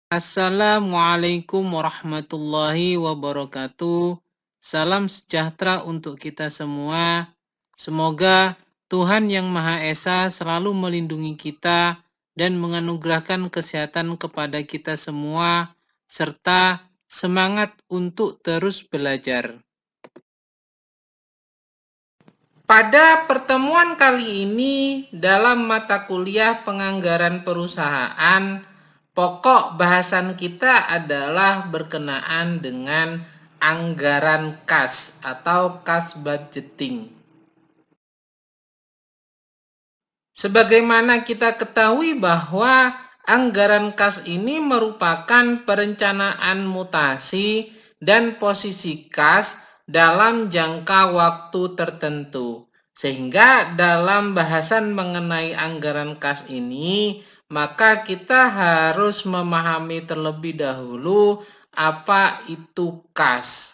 Assalamualaikum warahmatullahi wabarakatuh. Salam sejahtera untuk kita semua. Semoga Tuhan Yang Maha Esa selalu melindungi kita dan menganugerahkan kesehatan kepada kita semua, serta semangat untuk terus belajar. Pada pertemuan kali ini, dalam mata kuliah penganggaran perusahaan, pokok bahasan kita adalah berkenaan dengan anggaran kas atau kas budgeting. Sebagaimana kita ketahui bahwa anggaran kas ini merupakan perencanaan mutasi dan posisi kas dalam jangka waktu tertentu. Sehingga dalam bahasan mengenai anggaran kas ini, maka kita harus memahami terlebih dahulu apa itu kas.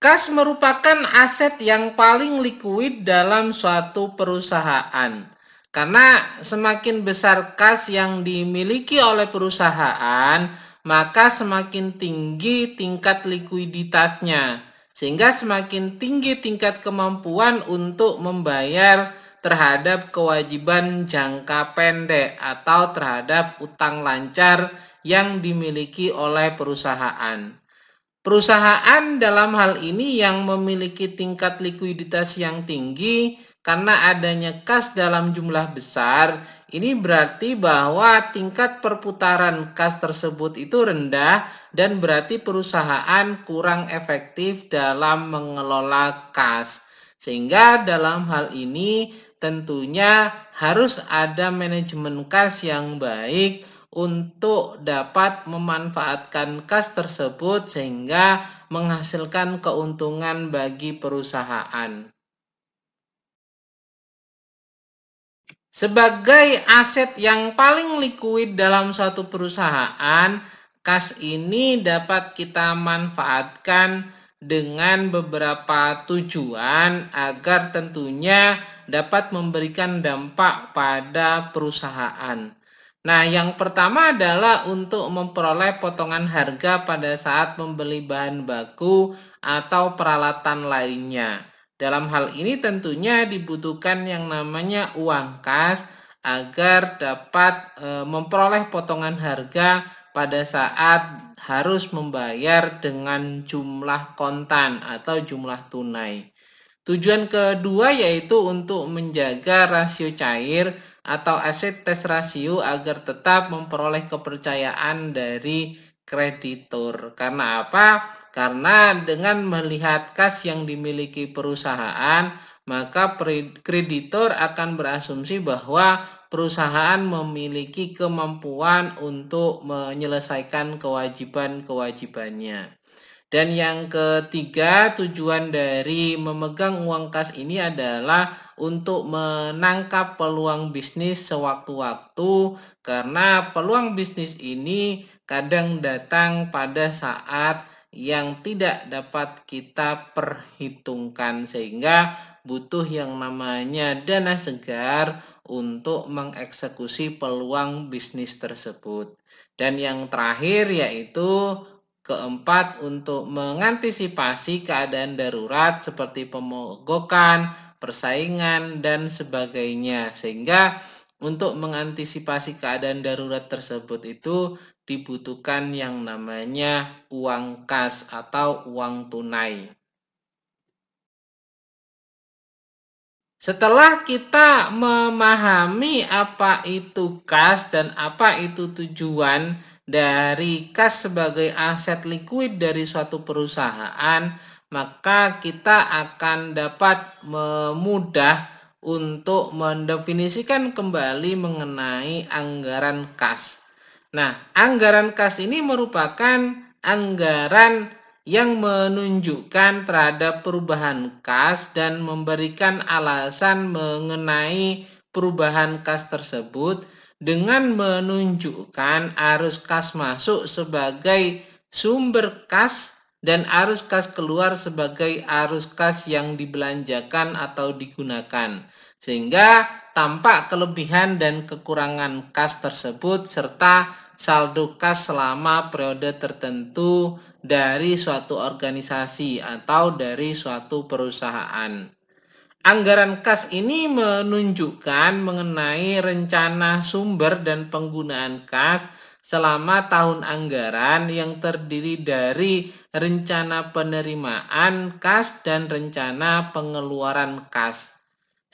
Kas merupakan aset yang paling likuid dalam suatu perusahaan. Karena semakin besar kas yang dimiliki oleh perusahaan, maka semakin tinggi tingkat likuiditasnya. Sehingga semakin tinggi tingkat kemampuan untuk membayar terhadap kewajiban jangka pendek atau terhadap utang lancar yang dimiliki oleh perusahaan. Perusahaan dalam hal ini yang memiliki tingkat likuiditas yang tinggi karena adanya kas dalam jumlah besar, ini berarti bahwa tingkat perputaran kas tersebut itu rendah dan berarti perusahaan kurang efektif dalam mengelola kas. Sehingga dalam hal ini tentunya harus ada manajemen kas yang baik untuk dapat memanfaatkan kas tersebut sehingga menghasilkan keuntungan bagi perusahaan. Sebagai aset yang paling likuid dalam suatu perusahaan, kas ini dapat kita manfaatkan dengan beberapa tujuan agar tentunya dapat memberikan dampak pada perusahaan. Nah, yang pertama adalah untuk memperoleh potongan harga pada saat membeli bahan baku atau peralatan lainnya. Dalam hal ini tentunya dibutuhkan yang namanya uang kas agar dapat memperoleh potongan harga pada saat harus membayar dengan jumlah kontan atau jumlah tunai. Tujuan kedua yaitu untuk menjaga rasio cair atau aset tes rasio agar tetap memperoleh kepercayaan dari kreditur. Karena apa? Karena dengan melihat kas yang dimiliki perusahaan, maka kreditur akan berasumsi bahwa perusahaan memiliki kemampuan untuk menyelesaikan kewajiban-kewajibannya. Dan yang ketiga, tujuan dari memegang uang kas ini adalah untuk menangkap peluang bisnis sewaktu-waktu, karena peluang bisnis ini kadang datang pada saat yang tidak dapat kita perhitungkan, sehingga butuh yang namanya dana segar untuk mengeksekusi peluang bisnis tersebut. Dan yang terakhir yaitu keempat, untuk mengantisipasi keadaan darurat seperti pemogokan, persaingan, dan sebagainya. Sehingga untuk mengantisipasi keadaan darurat tersebut itu dibutuhkan yang namanya uang kas atau uang tunai. Setelah kita memahami apa itu kas dan apa itu tujuan dari kas sebagai aset likuid dari suatu perusahaan, maka kita akan dapat mudah untuk mendefinisikan kembali mengenai anggaran kas. Nah, anggaran kas ini merupakan anggaran yang menunjukkan terhadap perubahan kas dan memberikan alasan mengenai perubahan kas tersebut dengan menunjukkan arus kas masuk sebagai sumber kas dan arus kas keluar sebagai arus kas yang dibelanjakan atau digunakan. Sehingga tampak kelebihan dan kekurangan kas tersebut serta saldo kas selama periode tertentu dari suatu organisasi atau dari suatu perusahaan. Anggaran kas ini menunjukkan mengenai rencana sumber dan penggunaan kas selama tahun anggaran yang terdiri dari rencana penerimaan kas dan rencana pengeluaran kas.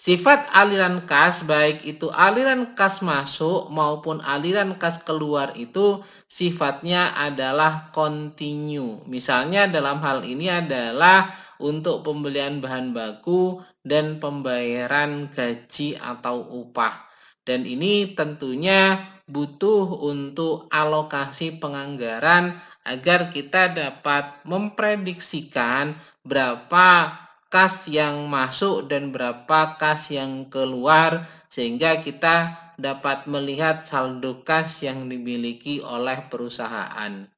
Sifat aliran kas, baik itu aliran kas masuk maupun aliran kas keluar itu sifatnya adalah kontinu. Misalnya dalam hal ini adalah untuk pembelian bahan baku dan pembayaran gaji atau upah. Dan ini tentunya butuh untuk alokasi penganggaran agar kita dapat memprediksikan berapa kas yang masuk dan berapa kas yang keluar sehingga kita dapat melihat saldo kas yang dimiliki oleh perusahaan.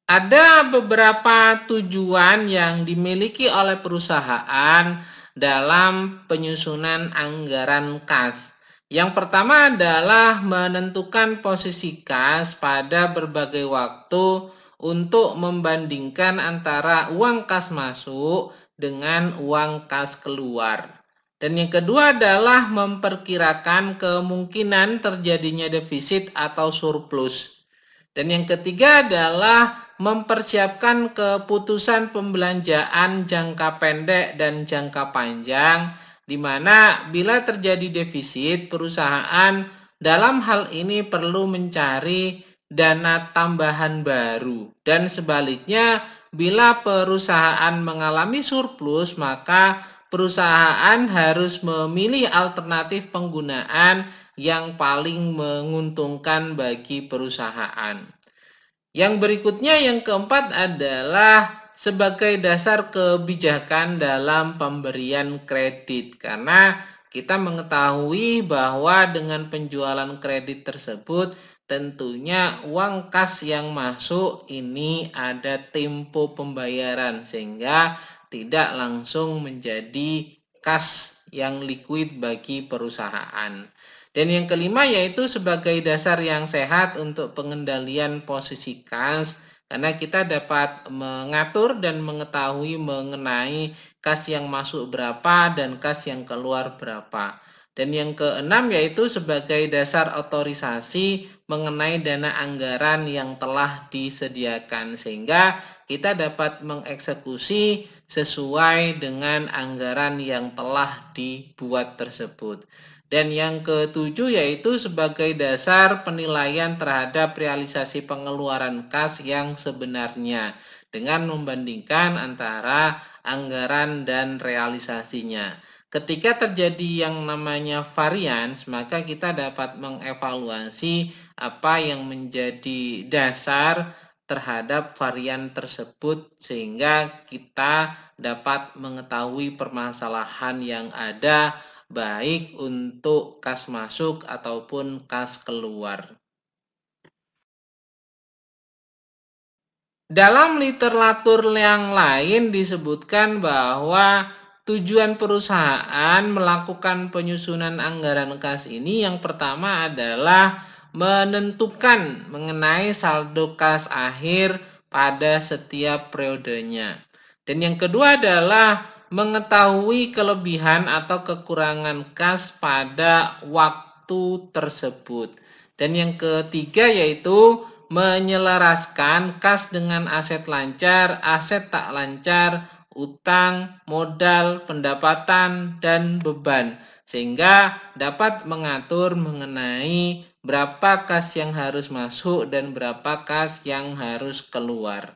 Ada beberapa tujuan yang dimiliki oleh perusahaan dalam penyusunan anggaran kas. Yang pertama adalah menentukan posisi kas pada berbagai waktu untuk membandingkan antara uang kas masuk dengan uang kas keluar. Dan yang kedua adalah memperkirakan kemungkinan terjadinya defisit atau surplus. Dan yang ketiga adalah mempersiapkan keputusan pembelanjaan jangka pendek dan jangka panjang, di mana bila terjadi defisit, perusahaan dalam hal ini perlu mencari dana tambahan baru. Dan sebaliknya, bila perusahaan mengalami surplus, maka perusahaan harus memilih alternatif penggunaan yang paling menguntungkan bagi perusahaan. Yang berikutnya, yang keempat adalah sebagai dasar kebijakan dalam pemberian kredit. Karena kita mengetahui bahwa dengan penjualan kredit tersebut tentunya uang kas yang masuk ini ada tempo pembayaran sehingga tidak langsung menjadi kas yang liquid bagi perusahaan. Dan yang kelima yaitu sebagai dasar yang sehat untuk pengendalian posisi kas, karena kita dapat mengatur dan mengetahui mengenai kas yang masuk berapa dan kas yang keluar berapa. Dan yang keenam yaitu sebagai dasar otorisasi mengenai dana anggaran yang telah disediakan, sehingga kita dapat mengeksekusi sesuai dengan anggaran yang telah dibuat tersebut. Dan yang ketujuh yaitu sebagai dasar penilaian terhadap realisasi pengeluaran kas yang sebenarnya dengan membandingkan antara anggaran dan realisasinya. Ketika terjadi yang namanya varians, maka kita dapat mengevaluasi apa yang menjadi dasar terhadap varian tersebut sehingga kita dapat mengetahui permasalahan yang ada baik untuk kas masuk ataupun kas keluar. Dalam literatur yang lain disebutkan bahwa tujuan perusahaan melakukan penyusunan anggaran kas ini yang pertama adalah menentukan mengenai saldo kas akhir pada setiap periodenya. Dan yang kedua adalah mengetahui kelebihan atau kekurangan kas pada waktu tersebut. Dan yang ketiga yaitu menyelaraskan kas dengan aset lancar, aset tak lancar, utang, modal, pendapatan, dan beban. Sehingga dapat mengatur mengenai berapa kas yang harus masuk dan berapa kas yang harus keluar.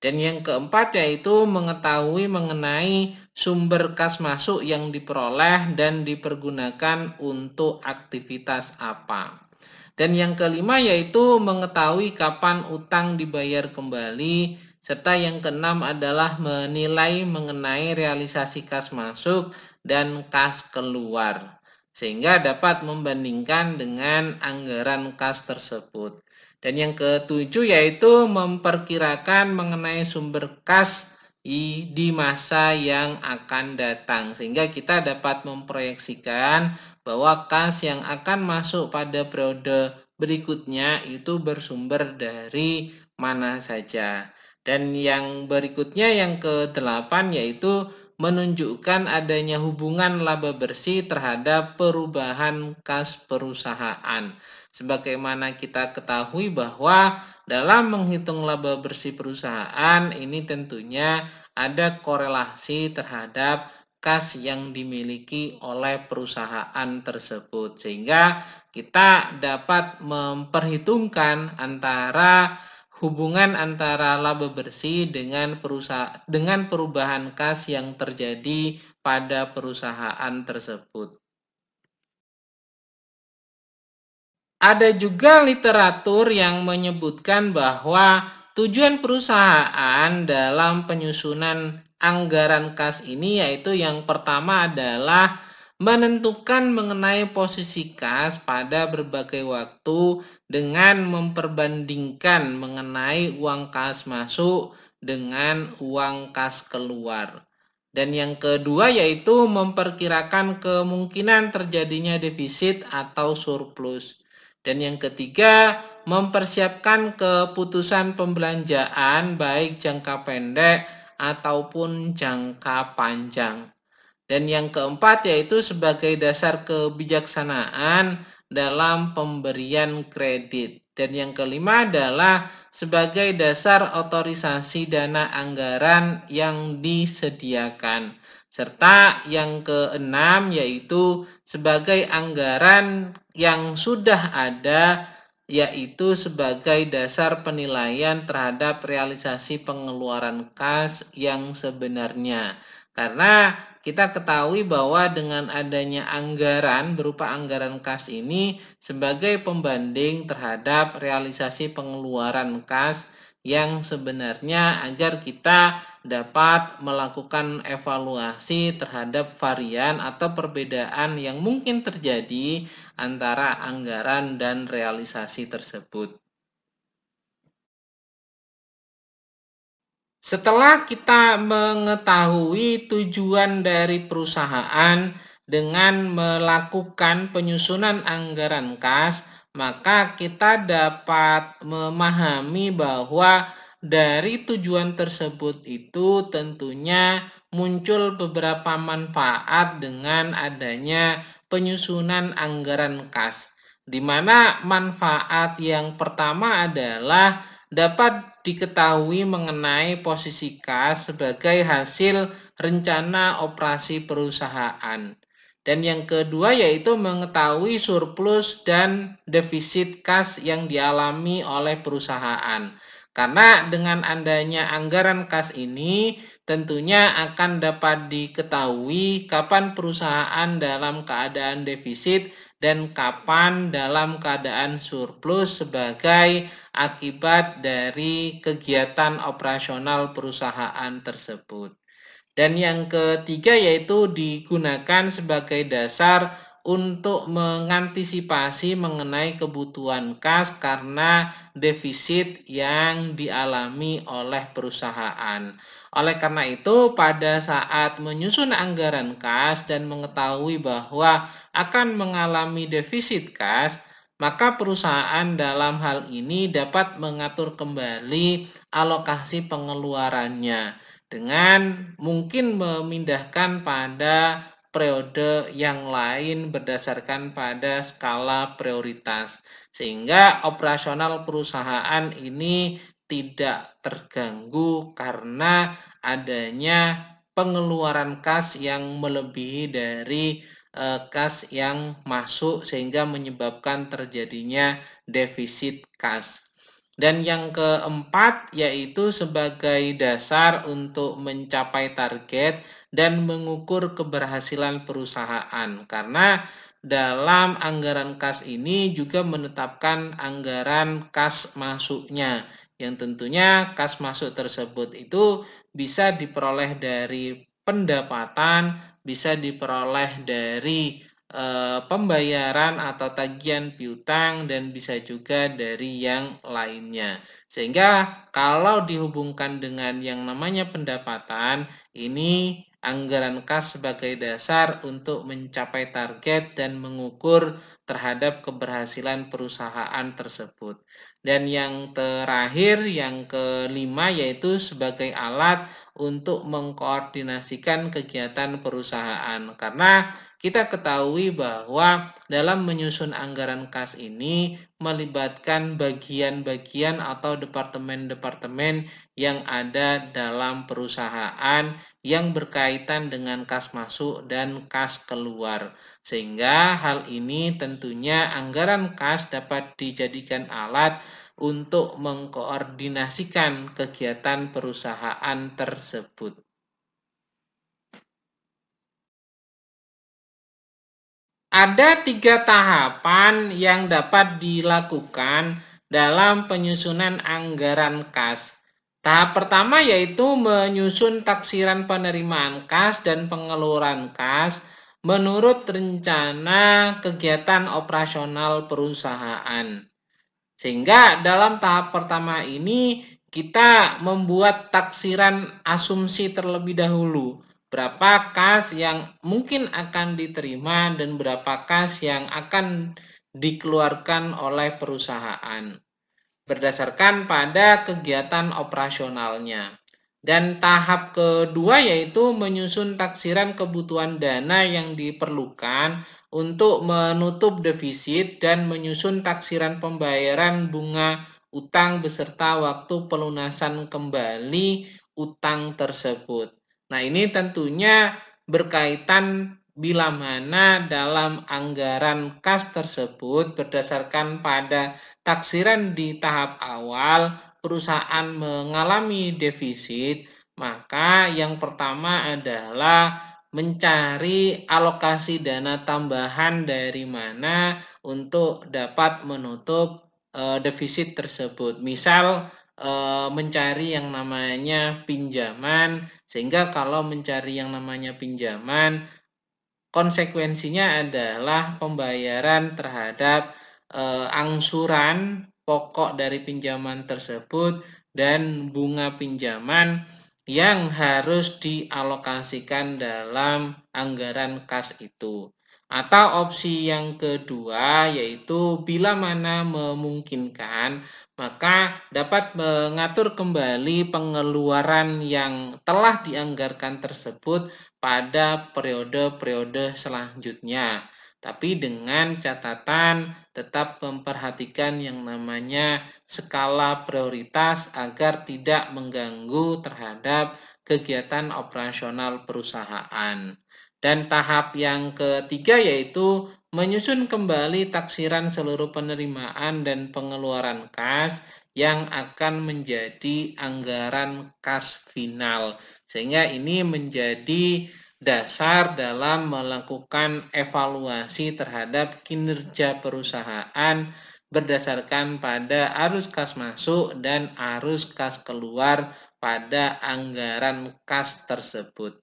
Dan yang keempat yaitu mengetahui mengenai sumber kas masuk yang diperoleh dan dipergunakan untuk aktivitas apa. Dan yang kelima yaitu mengetahui kapan utang dibayar kembali. Serta yang keenam adalah menilai mengenai realisasi kas masuk dan kas keluar. Sehingga dapat membandingkan dengan anggaran kas tersebut. Dan yang ketujuh yaitu memperkirakan mengenai sumber kas di masa yang akan datang. Sehingga kita dapat memproyeksikan bahwa kas yang akan masuk pada periode berikutnya itu bersumber dari mana saja. Dan yang berikutnya yang ke-8 yaitu menunjukkan adanya hubungan laba bersih terhadap perubahan kas perusahaan. Sebagaimana kita ketahui bahwa dalam menghitung laba bersih perusahaan ini tentunya ada korelasi terhadap kas yang dimiliki oleh perusahaan tersebut. Sehingga kita dapat memperhitungkan antara hubungan antara laba bersih dengan perubahan kas yang terjadi pada perusahaan tersebut. Ada juga literatur yang menyebutkan bahwa tujuan perusahaan dalam penyusunan anggaran kas ini yaitu yang pertama adalah menentukan mengenai posisi kas pada berbagai waktu dengan memperbandingkan mengenai uang kas masuk dengan uang kas keluar. Dan yang kedua yaitu memperkirakan kemungkinan terjadinya defisit atau surplus. Dan yang ketiga, mempersiapkan keputusan pembelanjaan baik jangka pendek ataupun jangka panjang. Dan yang keempat yaitu sebagai dasar kebijaksanaan dalam pemberian kredit. Dan yang kelima adalah sebagai dasar otorisasi dana anggaran yang disediakan. Serta yang keenam yaitu sebagai anggaran yang sudah ada yaitu sebagai dasar penilaian terhadap realisasi pengeluaran kas yang sebenarnya. Karena kita ketahui bahwa dengan adanya anggaran berupa anggaran kas ini sebagai pembanding terhadap realisasi pengeluaran kas yang sebenarnya agar kita dapat melakukan evaluasi terhadap varian atau perbedaan yang mungkin terjadi antara anggaran dan realisasi tersebut. Setelah kita mengetahui tujuan dari perusahaan dengan melakukan penyusunan anggaran kas, maka kita dapat memahami bahwa dari tujuan tersebut itu tentunya muncul beberapa manfaat dengan adanya penyusunan anggaran kas. Di mana manfaat yang pertama adalah dapat diketahui mengenai posisi kas sebagai hasil rencana operasi perusahaan. Dan yang kedua yaitu mengetahui surplus dan defisit kas yang dialami oleh perusahaan. Karena dengan adanya anggaran kas ini tentunya akan dapat diketahui kapan perusahaan dalam keadaan defisit dan kapan dalam keadaan surplus sebagai akibat dari kegiatan operasional perusahaan tersebut. Dan yang ketiga yaitu digunakan sebagai dasar untuk mengantisipasi mengenai kebutuhan kas karena defisit yang dialami oleh perusahaan. Oleh karena itu, pada saat menyusun anggaran kas dan mengetahui bahwa akan mengalami defisit kas, maka perusahaan dalam hal ini dapat mengatur kembali alokasi pengeluarannya dengan mungkin memindahkan pada periode yang lain berdasarkan pada skala prioritas. Sehingga operasional perusahaan ini tidak terganggu karena adanya pengeluaran kas yang melebihi dari kas yang masuk sehingga menyebabkan terjadinya defisit kas. Dan yang keempat yaitu sebagai dasar untuk mencapai target dan mengukur keberhasilan perusahaan. Karena dalam anggaran kas ini juga menetapkan anggaran kas masuknya. Yang tentunya kas masuk tersebut itu bisa diperoleh dari pendapatan, bisa diperoleh dari pembayaran atau tagihan piutang dan bisa juga dari yang lainnya. Sehingga kalau dihubungkan dengan yang namanya pendapatan, ini anggaran kas sebagai dasar untuk mencapai target dan mengukur terhadap keberhasilan perusahaan tersebut. Dan yang terakhir, yang kelima, yaitu sebagai alat untuk mengkoordinasikan kegiatan perusahaan. Karena kita ketahui bahwa dalam menyusun anggaran kas ini melibatkan bagian-bagian atau departemen-departemen yang ada dalam perusahaan yang berkaitan dengan kas masuk dan kas keluar. Sehingga hal ini tentunya anggaran kas dapat dijadikan alat untuk mengkoordinasikan kegiatan perusahaan tersebut. Ada 3 tahapan yang dapat dilakukan dalam penyusunan anggaran kas. Tahap pertama yaitu menyusun taksiran penerimaan kas dan pengeluaran kas menurut rencana kegiatan operasional perusahaan. Sehingga dalam tahap pertama ini kita membuat taksiran asumsi terlebih dahulu. Berapa kas yang mungkin akan diterima dan berapa kas yang akan dikeluarkan oleh perusahaan berdasarkan pada kegiatan operasionalnya. Dan tahap kedua yaitu menyusun taksiran kebutuhan dana yang diperlukan untuk menutup defisit dan menyusun taksiran pembayaran bunga utang beserta waktu pelunasan kembali utang tersebut. Nah, ini tentunya berkaitan bila mana dalam anggaran kas tersebut berdasarkan pada taksiran di tahap awal perusahaan mengalami defisit, maka yang pertama adalah mencari alokasi dana tambahan dari mana untuk dapat menutup defisit tersebut. Misal mencari yang namanya pinjaman, sehingga kalau mencari yang namanya pinjaman, konsekuensinya adalah pembayaran terhadap angsuran pokok dari pinjaman tersebut dan bunga pinjaman yang harus dialokasikan dalam anggaran kas itu. Atau opsi yang kedua yaitu bila mana memungkinkan maka dapat mengatur kembali pengeluaran yang telah dianggarkan tersebut pada periode-periode selanjutnya. Tapi dengan catatan tetap memperhatikan yang namanya skala prioritas agar tidak mengganggu terhadap kegiatan operasional perusahaan. Dan tahap yang ketiga yaitu menyusun kembali taksiran seluruh penerimaan dan pengeluaran kas yang akan menjadi anggaran kas final. Sehingga ini menjadi dasar dalam melakukan evaluasi terhadap kinerja perusahaan berdasarkan pada arus kas masuk dan arus kas keluar pada anggaran kas tersebut.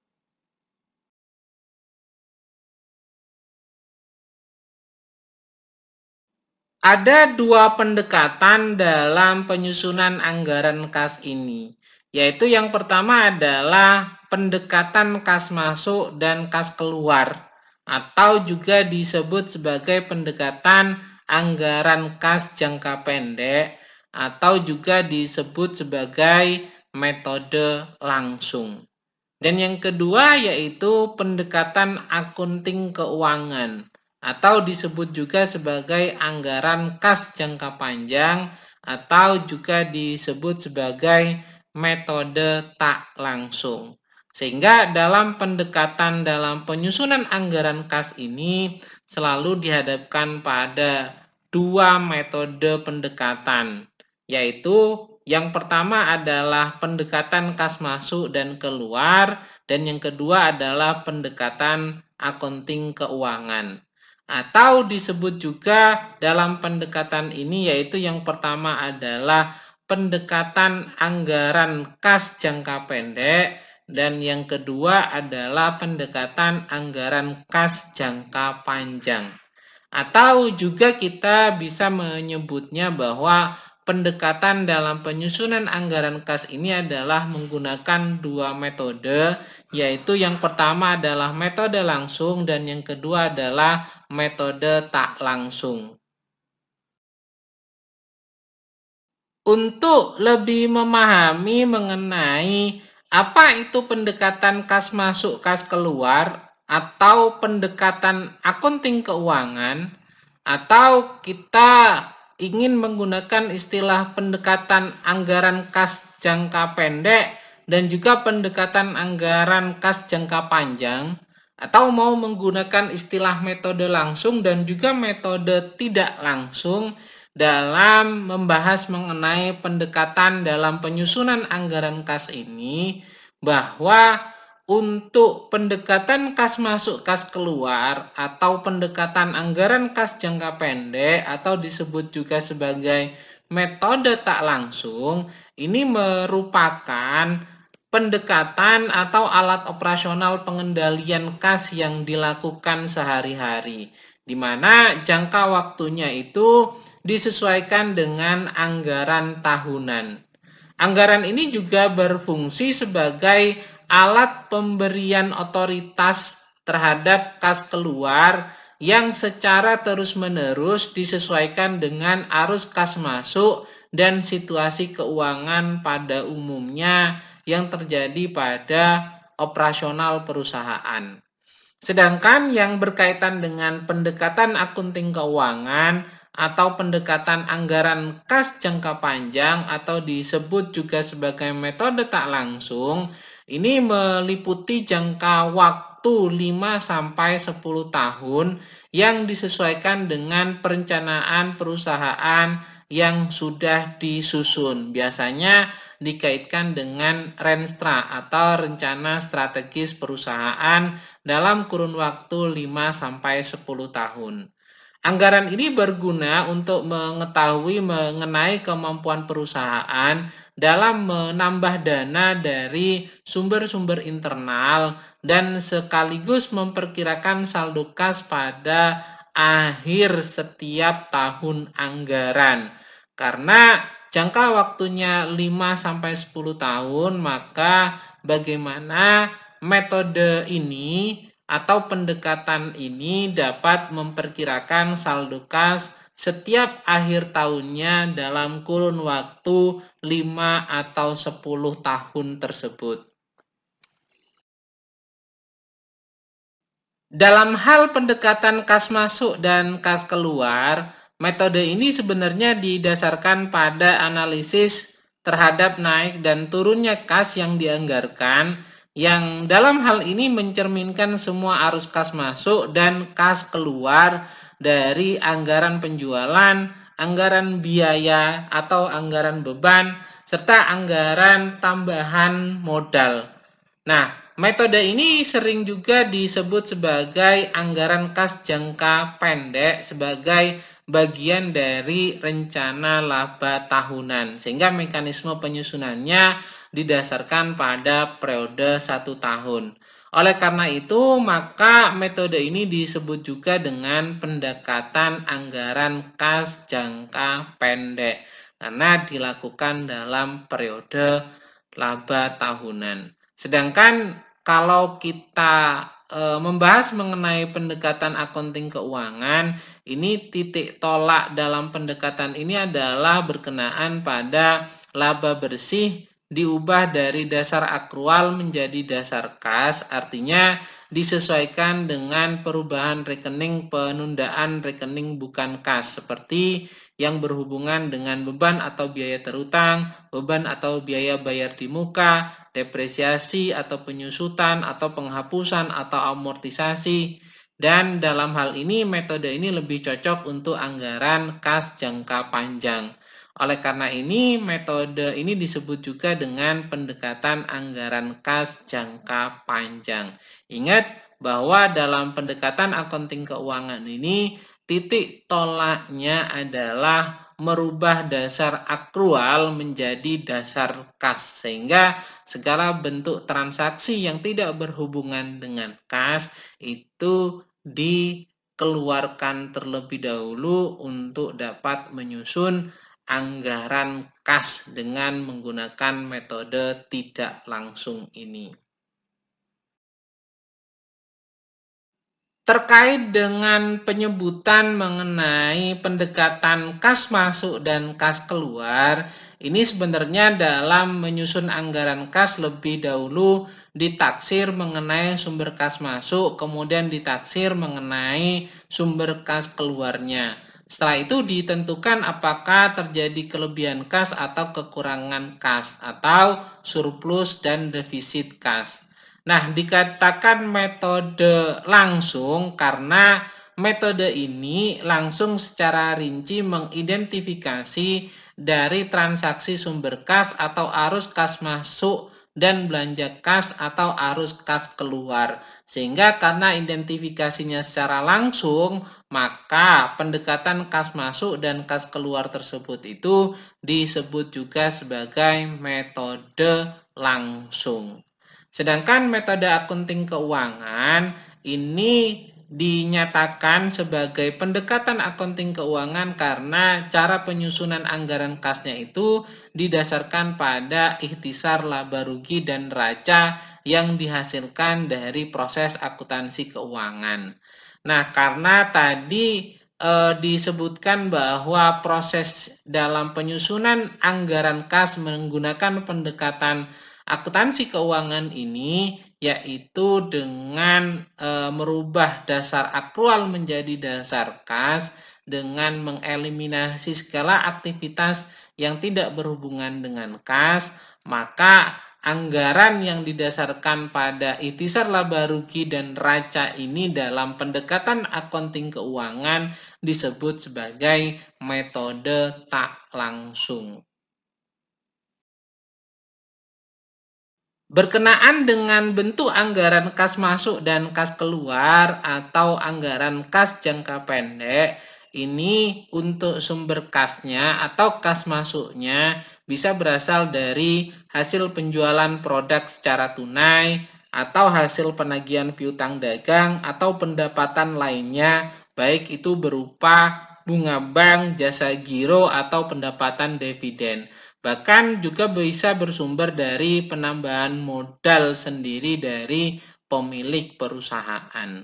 Ada 2 pendekatan dalam penyusunan anggaran kas ini, yaitu yang pertama adalah pendekatan kas masuk dan kas keluar, atau juga disebut sebagai pendekatan anggaran kas jangka pendek, atau juga disebut sebagai metode langsung. Dan yang kedua yaitu pendekatan akunting keuangan atau disebut juga sebagai anggaran kas jangka panjang atau juga disebut sebagai metode tak langsung. Sehingga dalam pendekatan dalam penyusunan anggaran kas ini selalu dihadapkan pada 2 metode pendekatan, yaitu yang pertama adalah pendekatan kas masuk dan keluar, dan yang kedua adalah pendekatan akunting keuangan. Atau disebut juga dalam pendekatan ini yaitu yang pertama adalah pendekatan anggaran kas jangka pendek dan yang kedua adalah pendekatan anggaran kas jangka panjang. Atau juga kita bisa menyebutnya bahwa pendekatan dalam penyusunan anggaran kas ini adalah menggunakan dua metode, yaitu yang pertama adalah metode langsung dan yang kedua adalah metode tak langsung. Untuk lebih memahami mengenai apa itu pendekatan kas masuk kas keluar atau pendekatan akunting keuangan, atau kita ingin menggunakan istilah pendekatan anggaran kas jangka pendek dan juga pendekatan anggaran kas jangka panjang, atau mau menggunakan istilah metode langsung dan juga metode tidak langsung dalam membahas mengenai pendekatan dalam penyusunan anggaran kas ini, bahwa untuk pendekatan kas masuk kas keluar atau pendekatan anggaran kas jangka pendek atau disebut juga sebagai metode tak langsung, ini merupakan pendekatan atau alat operasional pengendalian kas yang dilakukan sehari-hari, di mana jangka waktunya itu disesuaikan dengan anggaran tahunan. Anggaran ini juga berfungsi sebagai alat pemberian otoritas terhadap kas keluar yang secara terus-menerus disesuaikan dengan arus kas masuk dan situasi keuangan pada umumnya yang terjadi pada operasional perusahaan. Sedangkan yang berkaitan dengan pendekatan akunting keuangan atau pendekatan anggaran kas jangka panjang atau disebut juga sebagai metode tak langsung, ini meliputi jangka waktu 5-10 tahun yang disesuaikan dengan perencanaan perusahaan yang sudah disusun. Biasanya dikaitkan dengan Renstra atau rencana strategis perusahaan dalam kurun waktu 5-10 tahun. Anggaran ini berguna untuk mengetahui mengenai kemampuan perusahaan dalam menambah dana dari sumber-sumber internal dan sekaligus memperkirakan saldo kas pada akhir setiap tahun anggaran. Karena jangka waktunya 5-10 tahun, maka bagaimana metode ini atau pendekatan ini dapat memperkirakan saldo kas setiap akhir tahunnya dalam kurun waktu 5 atau 10 tahun tersebut. Dalam hal pendekatan kas masuk dan kas keluar, metode ini sebenarnya didasarkan pada analisis terhadap naik dan turunnya kas yang dianggarkan, yang dalam hal ini mencerminkan semua arus kas masuk dan kas keluar dari anggaran penjualan, anggaran biaya atau anggaran beban, serta anggaran tambahan modal. Nah, metode ini sering juga disebut sebagai anggaran kas jangka pendek sebagai bagian dari rencana laba tahunan, sehingga mekanisme penyusunannya didasarkan pada periode 1 tahun. Oleh karena itu, maka metode ini disebut juga dengan pendekatan anggaran kas jangka pendek karena dilakukan dalam periode laba tahunan. Sedangkan kalau kita membahas mengenai pendekatan akunting keuangan, ini titik tolak dalam pendekatan ini adalah berkenaan pada laba bersih diubah dari dasar akrual menjadi dasar kas, artinya disesuaikan dengan perubahan rekening penundaan rekening bukan kas, seperti yang berhubungan dengan beban atau biaya terutang, beban atau biaya bayar di muka, depresiasi atau penyusutan atau penghapusan atau amortisasi. Dan dalam hal ini metode ini lebih cocok untuk anggaran kas jangka panjang. Oleh karena ini metode ini disebut juga dengan pendekatan anggaran kas jangka panjang. Ingat bahwa dalam pendekatan akunting keuangan ini titik tolaknya adalah merubah dasar akrual menjadi dasar kas, sehingga segala bentuk transaksi yang tidak berhubungan dengan kas itu dikeluarkan terlebih dahulu untuk dapat menyusun anggaran kas dengan menggunakan metode tidak langsung ini. Terkait dengan penyebutan mengenai pendekatan kas masuk dan kas keluar, ini sebenarnya dalam menyusun anggaran kas lebih dahulu ditaksir mengenai sumber kas masuk, kemudian ditaksir mengenai sumber kas keluarnya. Setelah itu ditentukan apakah terjadi kelebihan kas atau kekurangan kas, atau surplus dan defisit kas. Nah, dikatakan metode langsung karena metode ini langsung secara rinci mengidentifikasi dari transaksi sumber kas atau arus kas masuk dan belanja kas atau arus kas keluar. Sehingga karena identifikasinya secara langsung, maka pendekatan kas masuk dan kas keluar tersebut itu disebut juga sebagai metode langsung. Sedangkan metode akunting keuangan ini dinyatakan sebagai pendekatan akunting keuangan karena cara penyusunan anggaran kasnya itu didasarkan pada ikhtisar laba rugi dan neraca yang dihasilkan dari proses akuntansi keuangan. Nah, karena tadi disebutkan bahwa proses dalam penyusunan anggaran kas menggunakan pendekatan akuntansi keuangan ini yaitu dengan merubah dasar akrual menjadi dasar kas dengan mengeliminasi segala aktivitas yang tidak berhubungan dengan kas, maka anggaran yang didasarkan pada ikhtisar laba rugi dan neraca ini dalam pendekatan akunting keuangan disebut sebagai metode tak langsung. Berkenaan dengan bentuk anggaran kas masuk dan kas keluar atau anggaran kas jangka pendek, ini untuk sumber kasnya atau kas masuknya bisa berasal dari hasil penjualan produk secara tunai atau hasil penagihan piutang dagang atau pendapatan lainnya, baik itu berupa bunga bank, jasa giro, atau pendapatan dividen. Bahkan juga bisa bersumber dari penambahan modal sendiri dari pemilik perusahaan.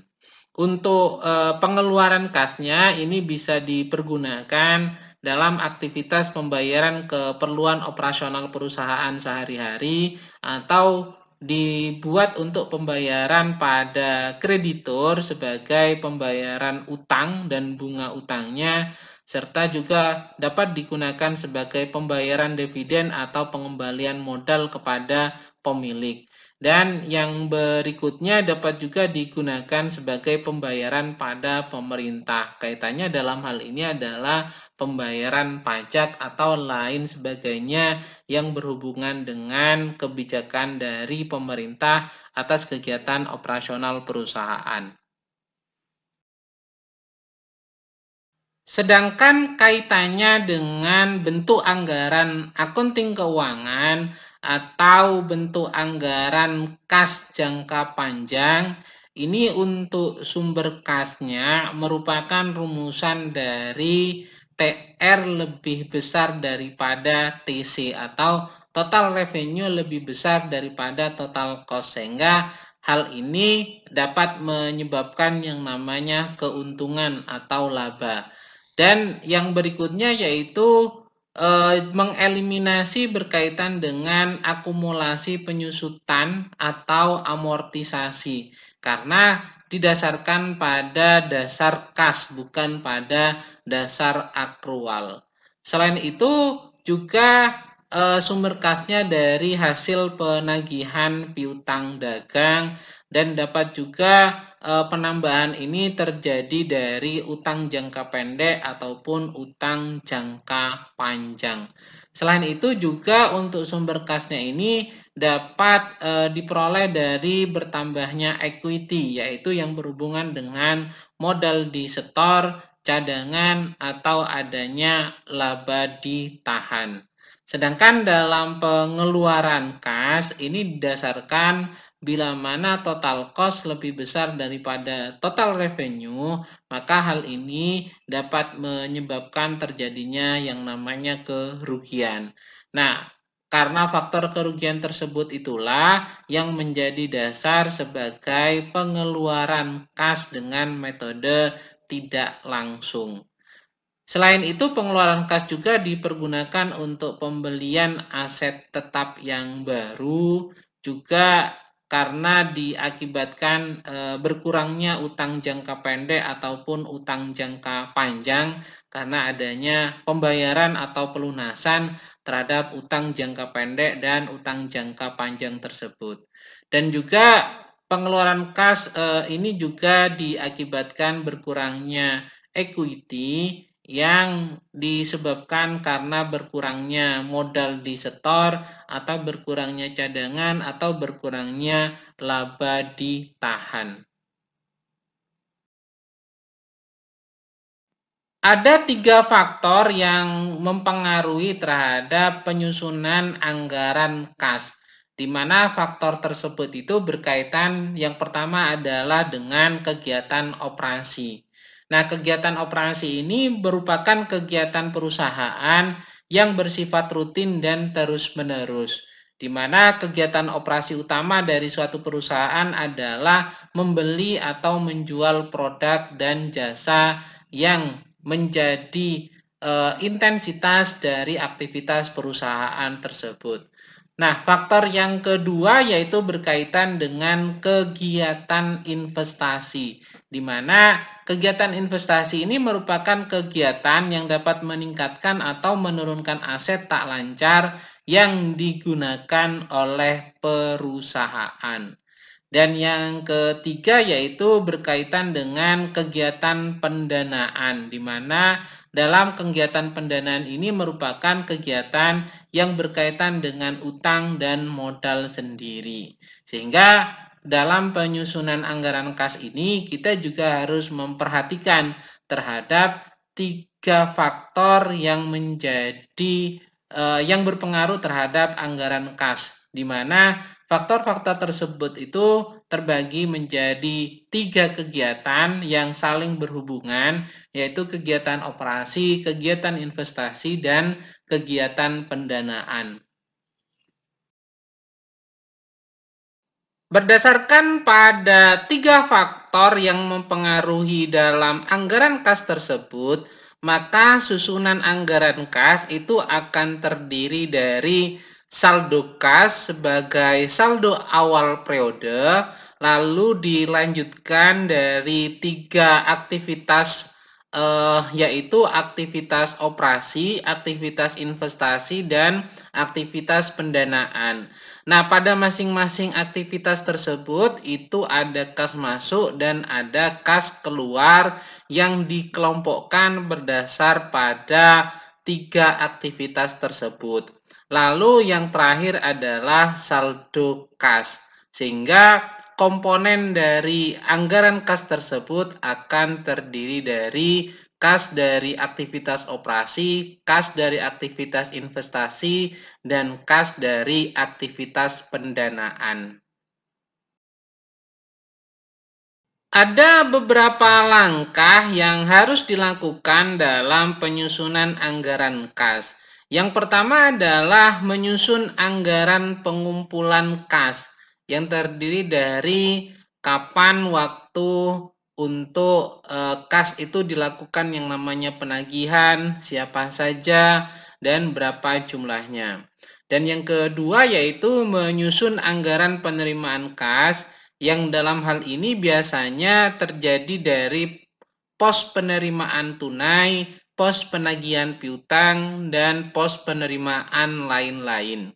Untuk pengeluaran kasnya ini bisa dipergunakan dalam aktivitas pembayaran keperluan operasional perusahaan sehari-hari atau dibuat untuk pembayaran pada kreditur sebagai pembayaran utang dan bunga utangnya, serta juga dapat digunakan sebagai pembayaran dividen atau pengembalian modal kepada pemilik. Dan yang berikutnya dapat juga digunakan sebagai pembayaran pada pemerintah. Kaitannya dalam hal ini adalah pembayaran pajak atau lain sebagainya yang berhubungan dengan kebijakan dari pemerintah atas kegiatan operasional perusahaan. Sedangkan kaitannya dengan bentuk anggaran akunting keuangan atau bentuk anggaran kas jangka panjang, ini untuk sumber kasnya merupakan rumusan dari TR lebih besar daripada TC atau total revenue lebih besar daripada total cost, sehingga hal ini dapat menyebabkan yang namanya keuntungan atau laba. Dan yang berikutnya yaitu mengeliminasi berkaitan dengan akumulasi penyusutan atau amortisasi, karena didasarkan pada dasar kas bukan pada dasar akrual. Selain itu juga sumber kasnya dari hasil penagihan piutang dagang, dan dapat juga penambahan ini terjadi dari utang jangka pendek ataupun utang jangka panjang. Selain itu juga untuk sumber kasnya ini dapat diperoleh dari bertambahnya equity, yaitu yang berhubungan dengan modal disetor, cadangan, atau adanya laba ditahan. Sedangkan dalam pengeluaran kas ini didasarkan bila mana total cost lebih besar daripada total revenue, maka hal ini dapat menyebabkan terjadinya yang namanya kerugian. Nah, karena faktor kerugian tersebut itulah yang menjadi dasar sebagai pengeluaran kas dengan metode tidak langsung. Selain itu, pengeluaran kas juga dipergunakan untuk pembelian aset tetap yang baru, juga karena diakibatkan berkurangnya utang jangka pendek ataupun utang jangka panjang karena adanya pembayaran atau pelunasan terhadap utang jangka pendek dan utang jangka panjang tersebut. Dan juga pengeluaran kas ini juga diakibatkan berkurangnya equity yang disebabkan karena berkurangnya modal di setor atau berkurangnya cadangan atau berkurangnya laba ditahan. Ada 3 faktor yang mempengaruhi terhadap penyusunan anggaran kas, di mana faktor tersebut itu berkaitan yang pertama adalah dengan kegiatan operasi. Nah, kegiatan operasi ini merupakan kegiatan perusahaan yang bersifat rutin dan terus-menerus, di mana kegiatan operasi utama dari suatu perusahaan adalah membeli atau menjual produk dan jasa yang menjadi intensitas dari aktivitas perusahaan tersebut. Nah, faktor yang kedua yaitu berkaitan dengan kegiatan investasi, di mana kegiatan investasi ini merupakan kegiatan yang dapat meningkatkan atau menurunkan aset tak lancar yang digunakan oleh perusahaan. Dan yang ketiga yaitu berkaitan dengan kegiatan pendanaan, di mana dalam kegiatan pendanaan ini merupakan kegiatan yang berkaitan dengan utang dan modal sendiri. Sehingga dalam penyusunan anggaran kas ini kita juga harus memperhatikan terhadap 3 faktor yang menjadi yang berpengaruh terhadap anggaran kas, di mana faktor-faktor tersebut itu terbagi menjadi 3 kegiatan yang saling berhubungan, yaitu kegiatan operasi, kegiatan investasi, dan kegiatan pendanaan. Berdasarkan pada 3 faktor yang mempengaruhi dalam anggaran kas tersebut, maka susunan anggaran kas itu akan terdiri dari saldo kas sebagai saldo awal periode, lalu dilanjutkan dari 3 aktivitas yaitu aktivitas operasi, aktivitas investasi, dan aktivitas pendanaan. Nah, pada masing-masing aktivitas tersebut itu ada kas masuk dan ada kas keluar yang dikelompokkan berdasar pada 3 aktivitas tersebut. Lalu yang terakhir adalah saldo kas, sehingga komponen dari anggaran kas tersebut akan terdiri dari kas dari aktivitas operasi, kas dari aktivitas investasi, dan kas dari aktivitas pendanaan. Ada beberapa langkah yang harus dilakukan dalam penyusunan anggaran kas. Yang pertama adalah menyusun anggaran pengumpulan kas yang terdiri dari kapan waktu untuk kas itu dilakukan yang namanya penagihan, siapa saja, dan berapa jumlahnya. Dan yang kedua yaitu menyusun anggaran penerimaan kas yang dalam hal ini biasanya terjadi dari pos penerimaan tunai, pos penagihan piutang, dan pos penerimaan lain-lain.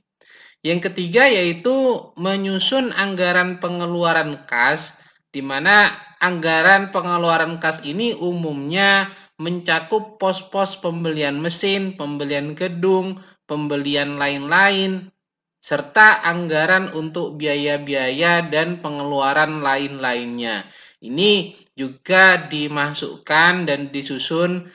Yang ketiga yaitu menyusun anggaran pengeluaran kas, di mana anggaran pengeluaran kas ini umumnya mencakup pos-pos pembelian mesin, pembelian gedung, pembelian lain-lain, serta anggaran untuk biaya-biaya dan pengeluaran lain-lainnya. Ini juga dimasukkan dan disusun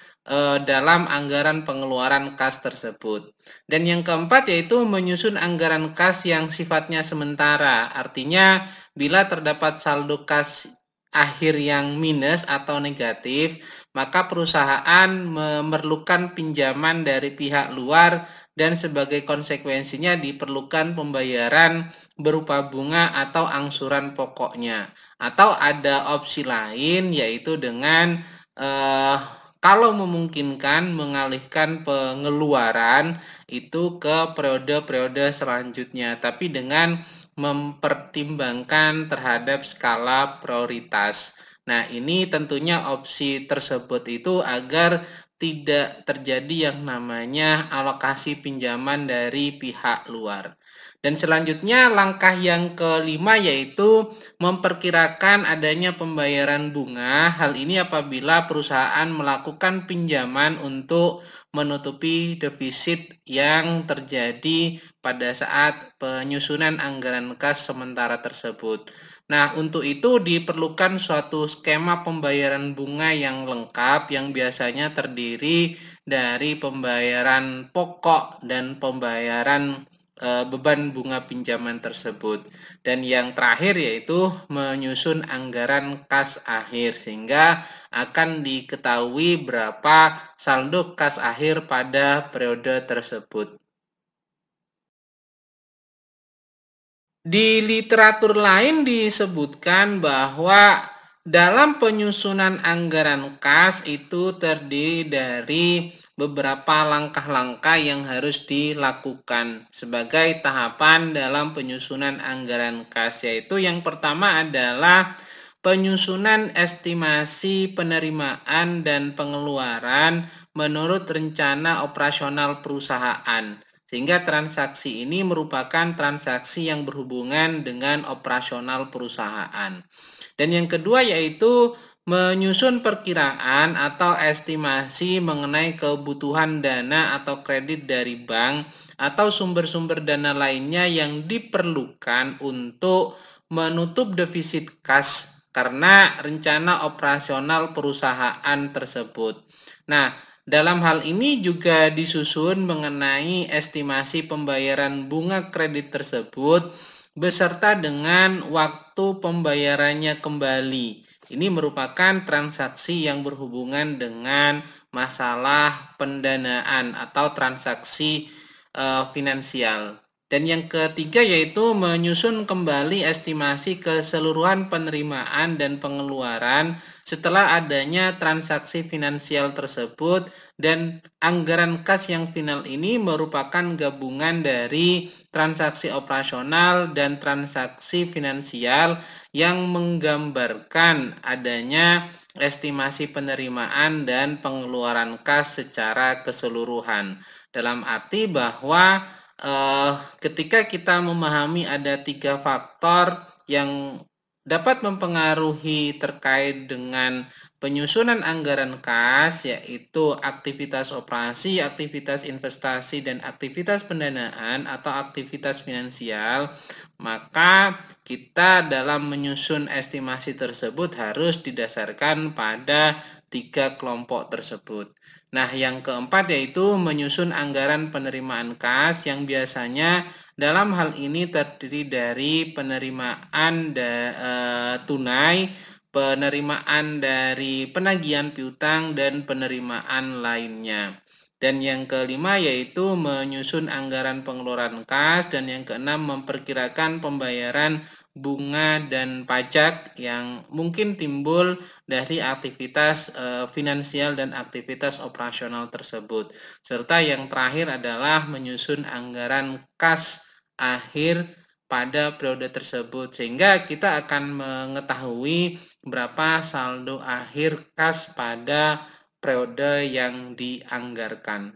dalam anggaran pengeluaran kas tersebut. Dan yang keempat yaitu menyusun anggaran kas yang sifatnya sementara. Artinya bila terdapat saldo kas akhir yang minus atau negatif, maka perusahaan memerlukan pinjaman dari pihak luar dan sebagai konsekuensinya diperlukan pembayaran berupa bunga atau angsuran pokoknya. Atau ada opsi lain yaitu dengan kalau memungkinkan mengalihkan pengeluaran itu ke periode-periode selanjutnya, tapi dengan mempertimbangkan terhadap skala prioritas. Nah, ini tentunya opsi tersebut itu agar tidak terjadi yang namanya alokasi pinjaman dari pihak luar. Dan selanjutnya langkah yang kelima yaitu memperkirakan adanya pembayaran bunga. Hal ini apabila perusahaan melakukan pinjaman untuk menutupi defisit yang terjadi pada saat penyusunan anggaran kas sementara tersebut. Nah, untuk itu diperlukan suatu skema pembayaran bunga yang lengkap yang biasanya terdiri dari pembayaran pokok dan pembayaran beban bunga pinjaman tersebut. Dan yang terakhir yaitu menyusun anggaran kas akhir sehingga akan diketahui berapa saldo kas akhir pada periode tersebut. Di literatur lain disebutkan bahwa dalam penyusunan anggaran kas itu terdiri dari beberapa langkah-langkah yang harus dilakukan sebagai tahapan dalam penyusunan anggaran kas, yaitu yang pertama adalah penyusunan estimasi penerimaan dan pengeluaran menurut rencana operasional perusahaan. Sehingga transaksi ini merupakan transaksi yang berhubungan dengan operasional perusahaan. Dan yang kedua yaitu menyusun perkiraan atau estimasi mengenai kebutuhan dana atau kredit dari bank atau sumber-sumber dana lainnya yang diperlukan untuk menutup defisit kas karena rencana operasional perusahaan tersebut. Nah, dalam hal ini juga disusun mengenai estimasi pembayaran bunga kredit tersebut beserta dengan waktu pembayarannya kembali. Ini merupakan transaksi yang berhubungan dengan masalah pendanaan atau transaksi finansial. Dan yang ketiga yaitu menyusun kembali estimasi keseluruhan penerimaan dan pengeluaran setelah adanya transaksi finansial tersebut, dan anggaran kas yang final ini merupakan gabungan dari transaksi operasional dan transaksi finansial yang menggambarkan adanya estimasi penerimaan dan pengeluaran kas secara keseluruhan. Dalam arti bahwa ketika kita memahami ada 3 faktor yang dapat mempengaruhi terkait dengan penyusunan anggaran kas, yaitu aktivitas operasi, aktivitas investasi, dan aktivitas pendanaan atau aktivitas finansial, maka kita dalam menyusun estimasi tersebut harus didasarkan pada 3 kelompok tersebut. Nah, yang keempat yaitu menyusun anggaran penerimaan kas yang biasanya dalam hal ini terdiri dari penerimaan tunai, penerimaan dari penagihan piutang, dan penerimaan lainnya. Dan yang kelima yaitu menyusun anggaran pengeluaran kas, dan yang keenam memperkirakan pembayaran bunga dan pajak yang mungkin timbul dari aktivitas finansial dan aktivitas operasional tersebut. Serta yang terakhir adalah menyusun anggaran kas akhir pada periode tersebut sehingga kita akan mengetahui berapa saldo akhir kas pada periode yang dianggarkan.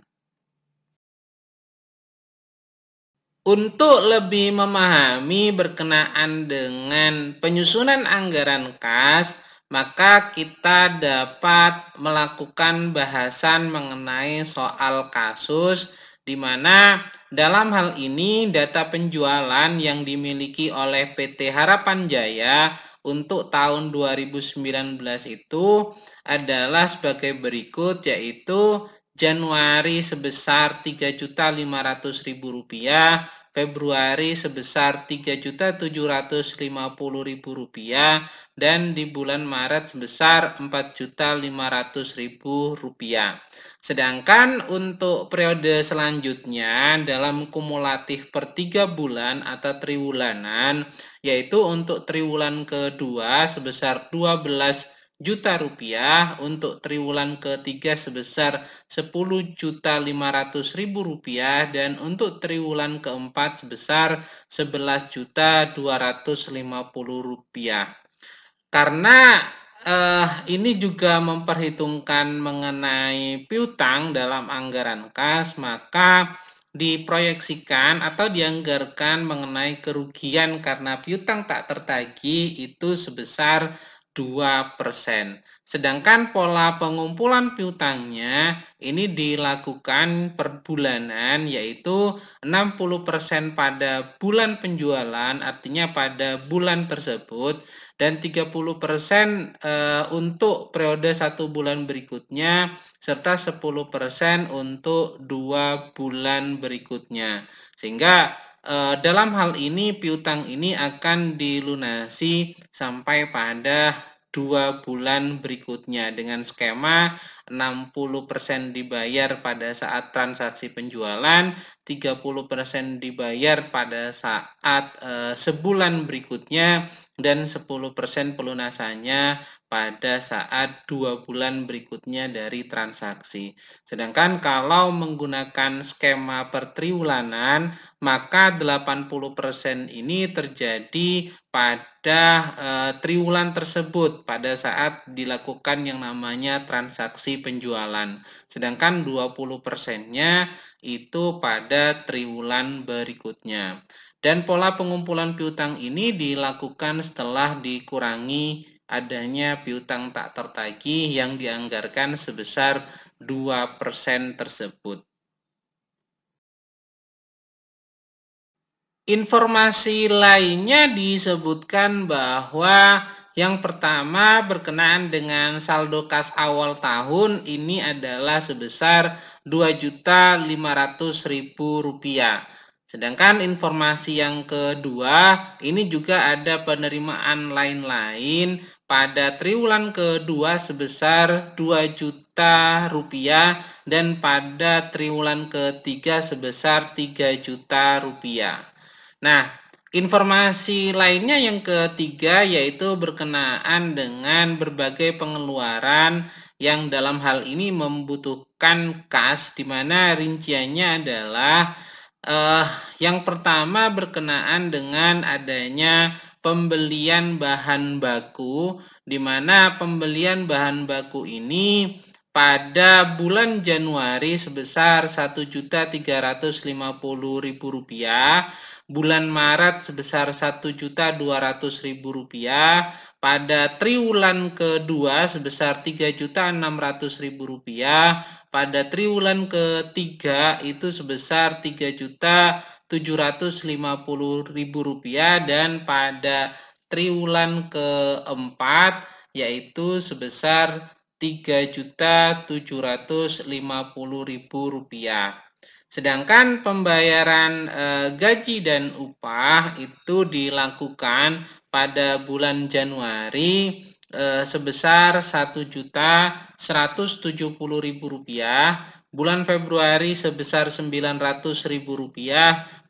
Untuk lebih memahami berkenaan dengan penyusunan anggaran kas, maka kita dapat melakukan bahasan mengenai soal kasus, di mana dalam hal ini data penjualan yang dimiliki oleh PT Harapan Jaya untuk tahun 2019 itu adalah sebagai berikut, yaitu Januari sebesar Rp3.500.000, Februari sebesar Rp3.750.000, dan di bulan Maret sebesar Rp4.500.000. Sedangkan untuk periode selanjutnya dalam kumulatif per 3 bulan atau triwulanan, yaitu untuk triwulan kedua sebesar Rp12.000.000, untuk triwulan ketiga sebesar Rp10.500.000, dan untuk triwulan keempat sebesar Rp11.250.000. Karena ini juga memperhitungkan mengenai piutang dalam anggaran kas, maka diproyeksikan atau dianggarkan mengenai kerugian karena piutang tak tertagih itu sebesar 2%. Sedangkan pola pengumpulan piutangnya ini dilakukan per bulanan, yaitu 60% pada bulan penjualan, artinya pada bulan tersebut, dan 30% untuk periode 1 bulan berikutnya, serta 10% untuk 2 bulan berikutnya. Sehingga dalam hal ini piutang ini akan dilunasi sampai pada 2 bulan berikutnya dengan skema 60% dibayar pada saat transaksi penjualan, 30% dibayar pada saat sebulan berikutnya, dan 10% pelunasannya pada saat 2 bulan berikutnya dari transaksi. Sedangkan kalau menggunakan skema per triwulanan, maka 80% ini terjadi pada triwulan tersebut pada saat dilakukan yang namanya transaksi penjualan. Sedangkan 20%-nya itu pada triwulan berikutnya. Dan pola pengumpulan piutang ini dilakukan setelah dikurangi adanya piutang tak tertagih yang dianggarkan sebesar 2% tersebut. Informasi lainnya disebutkan bahwa yang pertama berkenaan dengan saldo kas awal tahun ini adalah sebesar Rp2.500.000. Sedangkan informasi yang kedua, ini juga ada penerimaan lain-lain pada triwulan kedua sebesar Rp2.000.000 dan pada triwulan ketiga sebesar Rp3.000.000. Nah, informasi lainnya yang ketiga yaitu berkenaan dengan berbagai pengeluaran yang dalam hal ini membutuhkan kas, di mana rinciannya adalah yang pertama berkenaan dengan adanya pembelian bahan baku, di mana pembelian bahan baku ini pada bulan Januari sebesar Rp1.350.000, bulan Maret sebesar Rp1.200.000, pada triwulan kedua sebesar Rp3.600.000, pada triwulan ketiga itu sebesar Rp3.750.000, dan pada triwulan keempat yaitu sebesar Rp3.750.000. Sedangkan pembayaran gaji dan upah itu dilakukan pada bulan Januari sebesar Rp1.170.000, bulan Februari sebesar Rp900.000,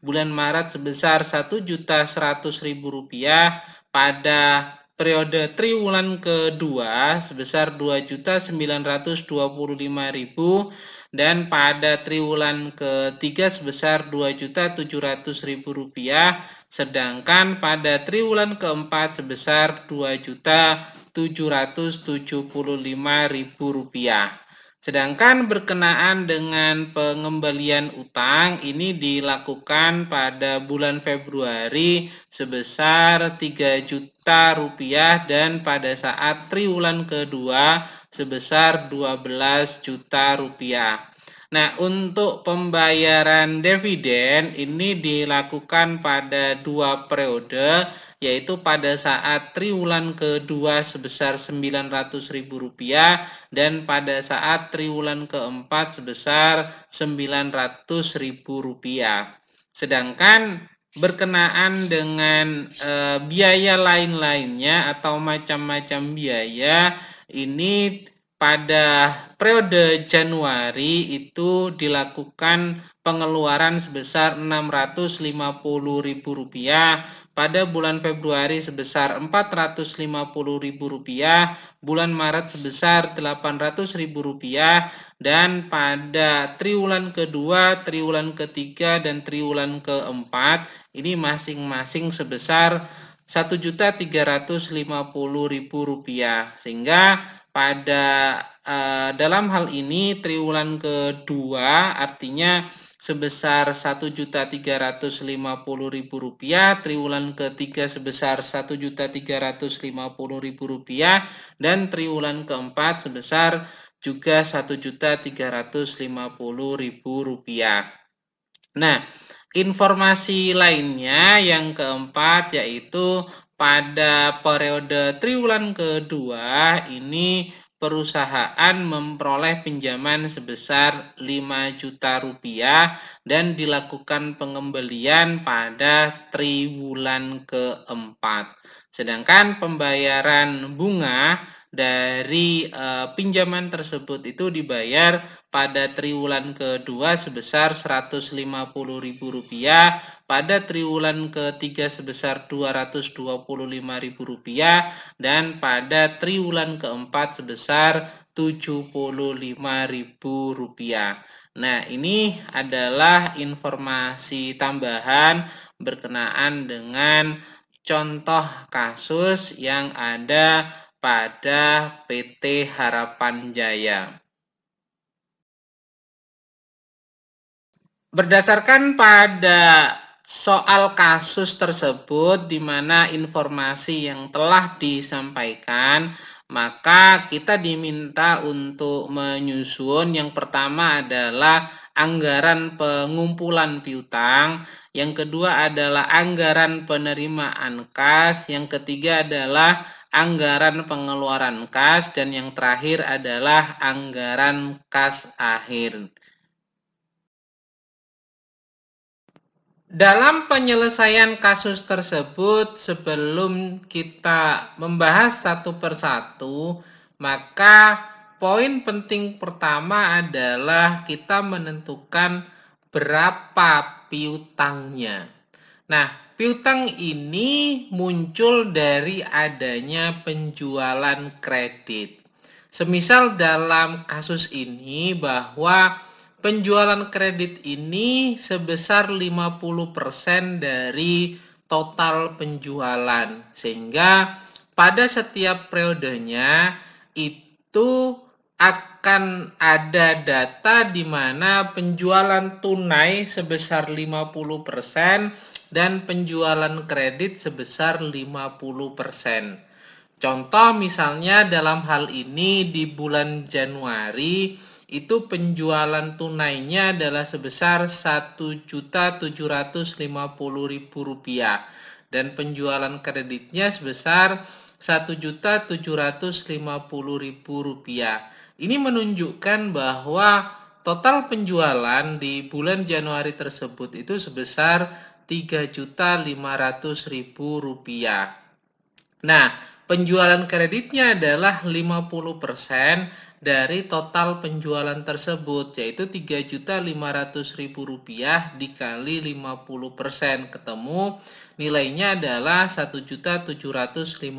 bulan Maret sebesar Rp1.100.000, pada periode triwulan kedua sebesar Rp2.925.000, dan pada triwulan ketiga sebesar Rp2.700.000, sedangkan pada triwulan keempat sebesar Rp2.775.000. Sedangkan berkenaan dengan pengembalian utang ini dilakukan pada bulan Februari sebesar Rp3 juta dan pada saat triwulan kedua sebesar Rp12 juta. Nah, untuk pembayaran dividen ini dilakukan pada 2 periode, yaitu pada saat triwulan kedua sebesar Rp900.000 dan pada saat triwulan keempat sebesar Rp900.000. Sedangkan berkenaan dengan biaya lain-lainnya atau macam-macam biaya, ini pada periode Januari itu dilakukan pengeluaran sebesar Rp650.000, pada bulan Februari sebesar Rp450.000, bulan Maret sebesar Rp800.000, dan pada triwulan kedua, triwulan ketiga, dan triwulan keempat ini masing-masing sebesar Rp1.350.000, sehingga pada dalam hal ini triwulan kedua artinya sebesar Rp1.350.000, triwulan ketiga sebesar Rp1.350.000, dan triwulan keempat sebesar juga Rp1.350.000. Nah, informasi lainnya yang keempat yaitu pada periode triwulan kedua ini perusahaan memperoleh pinjaman sebesar Rp5 juta dan dilakukan pengembalian pada triwulan keempat. Sedangkan pembayaran bunga dari pinjaman tersebut itu dibayar pada triwulan kedua sebesar Rp150.000, pada triwulan ketiga sebesar Rp225.000, dan pada triwulan keempat sebesar Rp75.000. Nah, ini adalah informasi tambahan berkenaan dengan contoh kasus yang ada pada PT Harapan Jaya. Berdasarkan pada soal kasus tersebut, di mana informasi yang telah disampaikan, maka kita diminta untuk menyusun. Yang pertama adalah anggaran pengumpulan piutang, yang kedua adalah anggaran penerimaan kas, yang ketiga adalah anggaran pengeluaran kas, dan yang terakhir adalah anggaran kas akhir. Dalam penyelesaian kasus tersebut, sebelum kita membahas satu persatu, maka poin penting pertama adalah kita menentukan berapa piutangnya. Nah, piutang ini muncul dari adanya penjualan kredit. Semisal dalam kasus ini bahwa penjualan kredit ini sebesar 50% dari total penjualan, sehingga pada setiap periodenya itu akan ada data di mana penjualan tunai sebesar 50% dan penjualan kredit sebesar 50%. Contoh misalnya dalam hal ini di bulan Januari itu penjualan tunainya adalah sebesar Rp1.750.000 dan penjualan kreditnya sebesar Rp1.750.000. Ini menunjukkan bahwa total penjualan di bulan Januari tersebut itu sebesar Rp3.500.000. Nah, penjualan kreditnya adalah 50% dari total penjualan tersebut, yaitu Rp3.500.000 dikali 50%, ketemu nilainya adalah Rp1.750.000.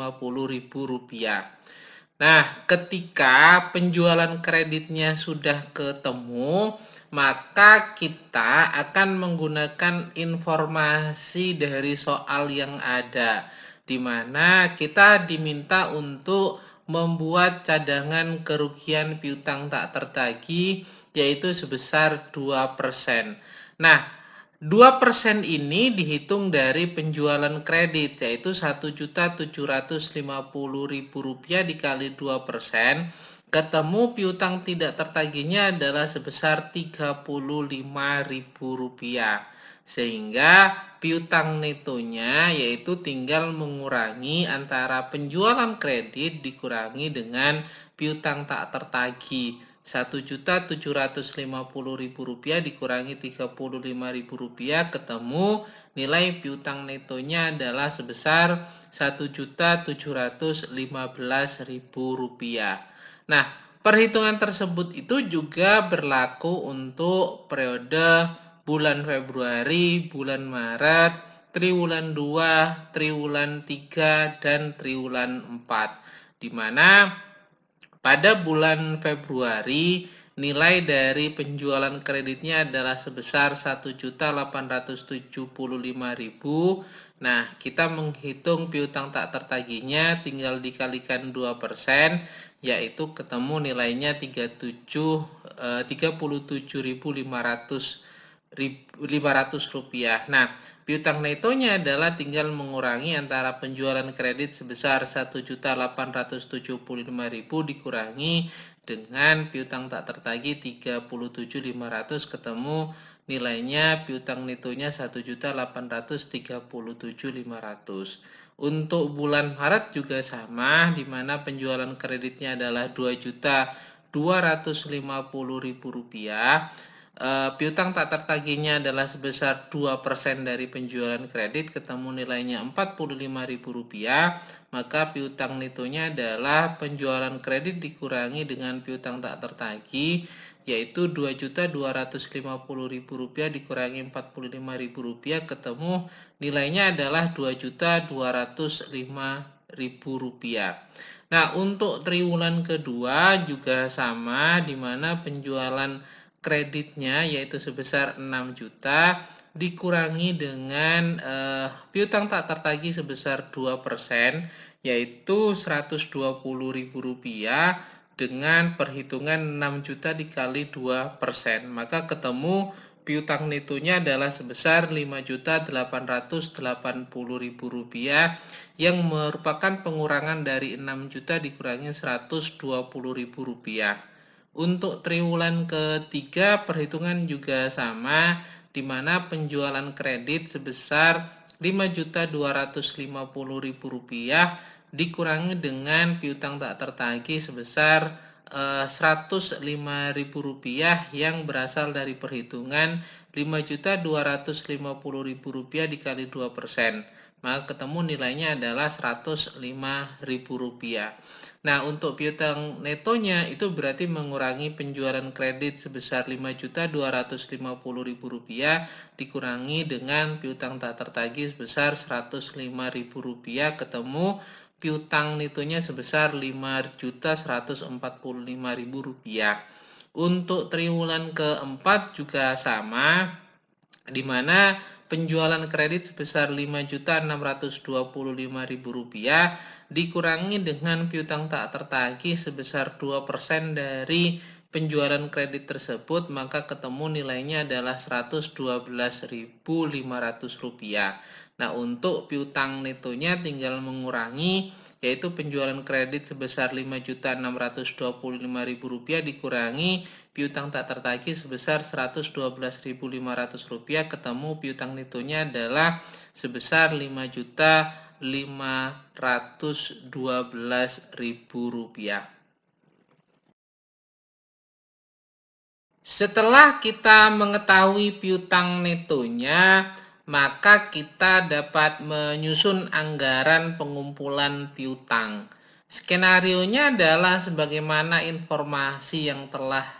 Nah, ketika penjualan kreditnya sudah ketemu, maka kita akan menggunakan informasi dari soal yang ada, di mana kita diminta untuk membuat cadangan kerugian piutang tak tertagih, yaitu sebesar 2%. Nah, 2% ini dihitung dari penjualan kredit, yaitu Rp1.750.000 dikali 2%, ketemu piutang tidak tertagihnya adalah sebesar Rp35.000. Sehingga piutang netonya yaitu tinggal mengurangi antara penjualan kredit dikurangi dengan piutang tak tertagih. Rp1.750.000 dikurangi Rp35.000 ketemu nilai piutang netonya adalah sebesar Rp1.715.000. Nah, perhitungan tersebut itu juga berlaku untuk periode bulan Februari, bulan Maret, triwulan 2, triwulan 3, dan triwulan 4. Di mana pada bulan Februari nilai dari penjualan kreditnya adalah sebesar Rp1.875.000. Nah, kita menghitung piutang tak tertagihnya tinggal dikalikan 2%, yaitu ketemu nilainya Rp37.500. Nah, piutang netonya adalah tinggal mengurangi antara penjualan kredit sebesar Rp1.875.000 dikurangi dengan piutang tak tertagih Rp37.500 ketemu nilainya piutang netonya Rp1.837.500. Untuk bulan Maret juga sama, di mana penjualan kreditnya adalah Rp2.250.000. Piutang tak tertagihnya adalah sebesar 2% dari penjualan kredit, ketemu nilainya Rp45.000, maka piutang netonya adalah penjualan kredit dikurangi dengan piutang tak tertagih, yaitu Rp2.250.000 dikurangi Rp45.000, ketemu nilainya adalah Rp2.205.000. Nah, untuk triwulan kedua juga sama, di mana penjualan kreditnya yaitu sebesar 6 juta dikurangi dengan piutang tak tertagih sebesar 2%, yaitu Rp120.000 dengan perhitungan 6 juta dikali 2%. Maka ketemu piutang netonya adalah sebesar Rp5.880.000 yang merupakan pengurangan dari 6 juta dikurangi Rp120.000. Untuk triwulan ketiga perhitungan juga sama, di mana penjualan kredit sebesar Rp5.250.000 dikurangi dengan piutang tak tertagih sebesar Rp105.000 yang berasal dari perhitungan Rp5.250.000 dikali 2%. Maka ketemu nilainya adalah Rp105.000. Nah, untuk piutang netonya itu berarti mengurangi penjualan kredit sebesar Rp5.250.000 dikurangi dengan piutang tak tertagih sebesar Rp105.000, ketemu piutang netonya sebesar Rp5.145.000. Untuk triwulan keempat juga sama, di mana penjualan kredit sebesar Rp5.625.000 dikurangi dengan piutang tak tertagih sebesar 2% dari penjualan kredit tersebut, maka ketemu nilainya adalah Rp112.500. Nah, untuk piutang netonya tinggal mengurangi, yaitu penjualan kredit sebesar Rp5.625.000 dikurangi piutang tak tertagih sebesar Rp112.500, ketemu piutang netonya adalah sebesar Rp5.512.000. Setelah kita mengetahui piutang netonya, maka kita dapat menyusun anggaran pengumpulan piutang. Skenarionya adalah sebagaimana informasi yang telah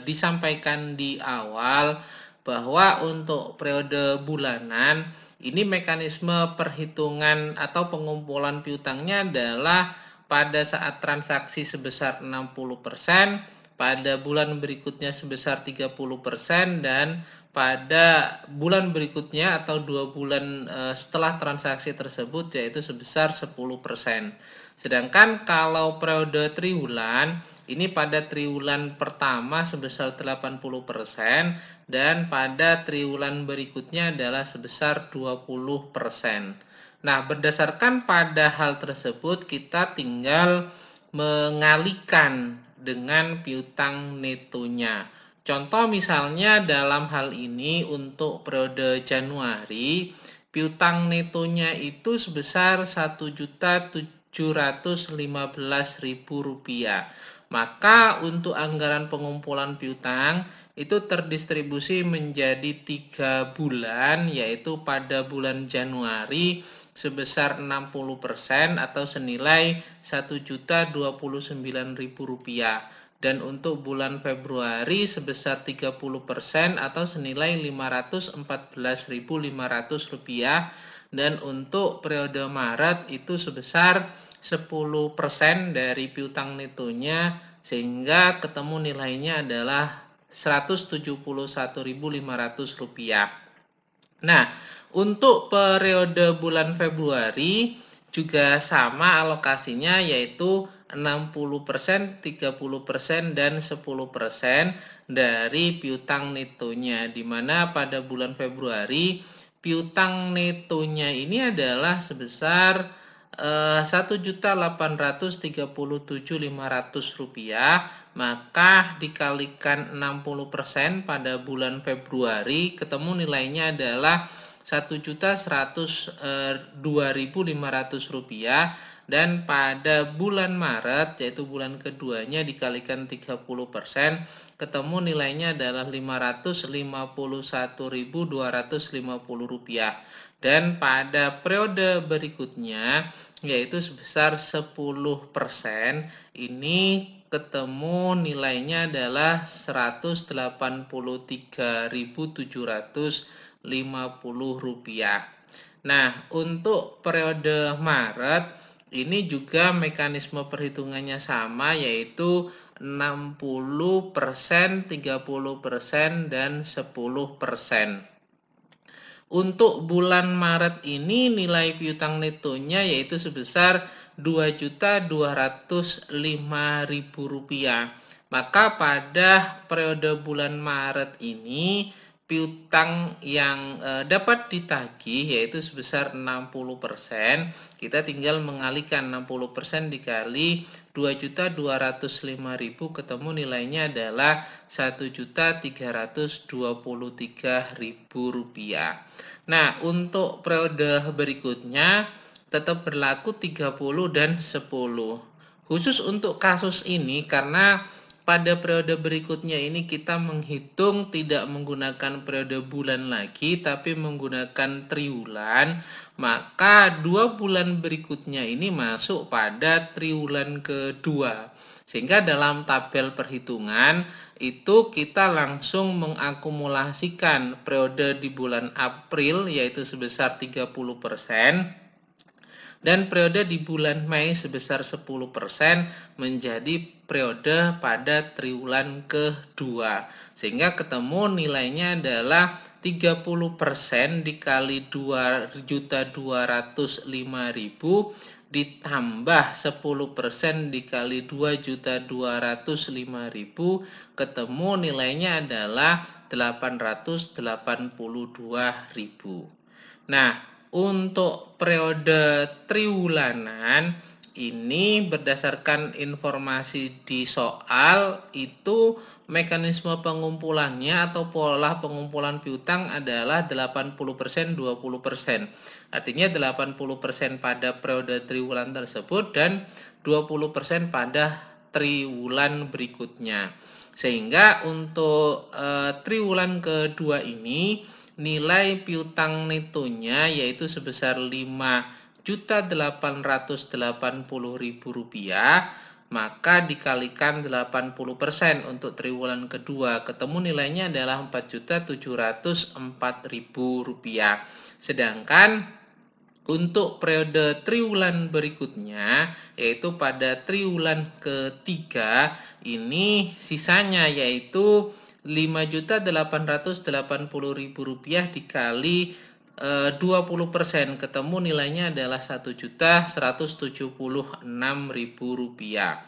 disampaikan di awal, bahwa untuk periode bulanan ini mekanisme perhitungan atau pengumpulan piutangnya adalah pada saat transaksi sebesar 60%, pada bulan berikutnya sebesar 30%, dan pada bulan berikutnya atau 2 bulan setelah transaksi tersebut yaitu sebesar 10%. Sedangkan kalau periode triwulan, ini pada triwulan pertama sebesar 80% dan pada triwulan berikutnya adalah sebesar 20%. Nah, berdasarkan pada hal tersebut kita tinggal mengalihkan dengan piutang netonya. Contoh misalnya dalam hal ini untuk periode Januari, piutang netonya itu sebesar Rp1.715.000. Maka untuk anggaran pengumpulan piutang itu terdistribusi menjadi 3 bulan, yaitu pada bulan Januari sebesar 60% atau senilai Rp1.029.000, dan untuk bulan Februari sebesar 30% atau senilai Rp514.500, dan untuk periode Maret itu sebesar 10% dari piutang netonya, sehingga ketemu nilainya adalah Rp171.500. Nah, untuk periode bulan Februari juga sama alokasinya, yaitu 60%, 30%, dan 10% dari piutang netonya, di mana pada bulan Februari piutang netonya ini adalah sebesar Rp1.837.500, maka dikalikan 60% pada bulan Februari ketemu nilainya adalah Rp1.102.500, dan pada bulan Maret yaitu bulan keduanya dikalikan 30% ketemu nilainya adalah Rp551.250, dan pada periode berikutnya yaitu sebesar 10%, ini ketemu nilainya adalah Rp183.750. Nah, untuk periode Maret ini juga mekanisme perhitungannya sama, yaitu 60%, 30%, dan 10%. Untuk bulan Maret ini nilai piutang netonya yaitu sebesar Rp2.205.000. Maka pada periode bulan Maret ini piutang yang dapat ditagih yaitu sebesar 60%. Kita tinggal mengalihkan 60% dikali Rp2.205.000, ketemu nilainya adalah Rp1.323.000. Nah, untuk periode berikutnya tetap berlaku 30 dan 10. Khusus untuk kasus ini, karena pada periode berikutnya ini kita menghitung tidak menggunakan periode bulan lagi, tapi menggunakan triwulan, maka 2 bulan berikutnya ini masuk pada triwulan kedua. Sehingga dalam tabel perhitungan itu kita langsung mengakumulasikan periode di bulan April yaitu sebesar 30%, dan periode di bulan Mei sebesar 10% menjadi periode pada triwulan kedua. Sehingga ketemu nilainya adalah 30% dikali 2.205.000 ditambah 10% dikali 2.205.000, ketemu nilainya adalah 882.000. Nah, untuk periode triwulanan ini berdasarkan informasi di soal itu mekanisme pengumpulannya atau pola pengumpulan piutang adalah 80%, 20%. Artinya 80% pada periode triwulan tersebut dan 20% pada triwulan berikutnya. Sehingga untuk triwulan kedua ini nilai piutang netonya yaitu sebesar Rp5.880.000, maka dikalikan 80% untuk triwulan kedua, ketemu nilainya adalah Rp4.704.000. Sedangkan untuk periode triwulan berikutnya yaitu pada triwulan ketiga ini sisanya yaitu Rp5.880.000 dikali 20%, ketemu nilainya adalah Rp1.176.000.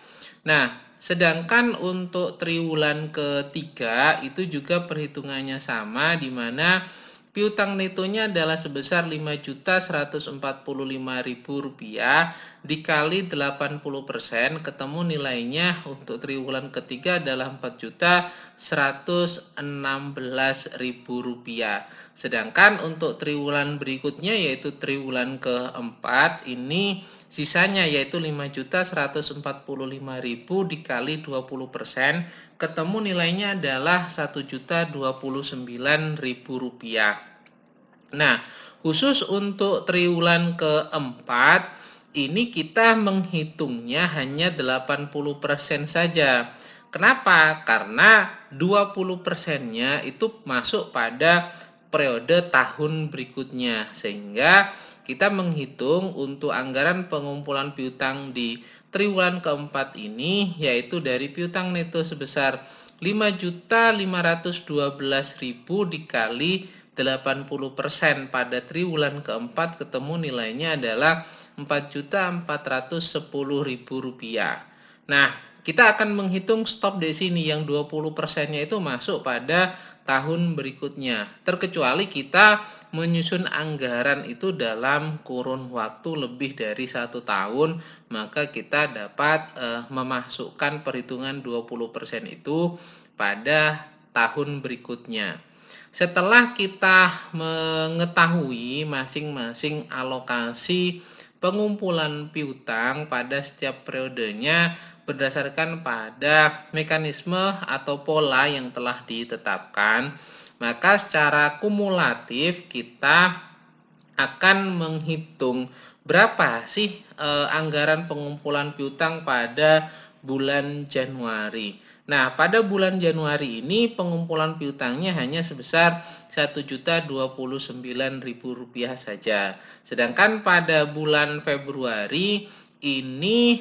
Nah, sedangkan untuk triwulan ketiga itu juga perhitungannya sama, di mana piutang netonya adalah sebesar Rp5.145.000 dikali 80%, ketemu nilainya untuk triwulan ketiga adalah Rp4.116.000. Sedangkan untuk triwulan berikutnya yaitu triwulan keempat ini sisanya yaitu Rp5.145.000 dikali 20%, ketemu nilainya adalah Rp1.029.000. Nah, khusus untuk triwulan keempat, ini kita menghitungnya hanya 80% saja. Kenapa? Karena 20%-nya itu masuk pada periode tahun berikutnya. Sehingga kita menghitung untuk anggaran pengumpulan piutang di triwulan keempat ini, yaitu dari piutang neto sebesar Rp5.512.000 dikali 80% pada triwulan keempat, ketemu nilainya adalah Rp4.410.000. Nah, kita akan menghitung stop di sini yang 20%-nya itu masuk pada tahun berikutnya. Terkecuali kita menyusun anggaran itu dalam kurun waktu lebih dari 1 tahun, maka kita dapat memasukkan perhitungan 20% itu pada tahun berikutnya. Setelah kita mengetahui masing-masing alokasi pengumpulan piutang pada setiap periodenya berdasarkan pada mekanisme atau pola yang telah ditetapkan, maka secara kumulatif kita akan menghitung berapa sih anggaran pengumpulan piutang pada bulan Januari. Nah, pada bulan Januari ini pengumpulan piutangnya hanya sebesar Rp1.029.000 saja. Sedangkan pada bulan Februari ini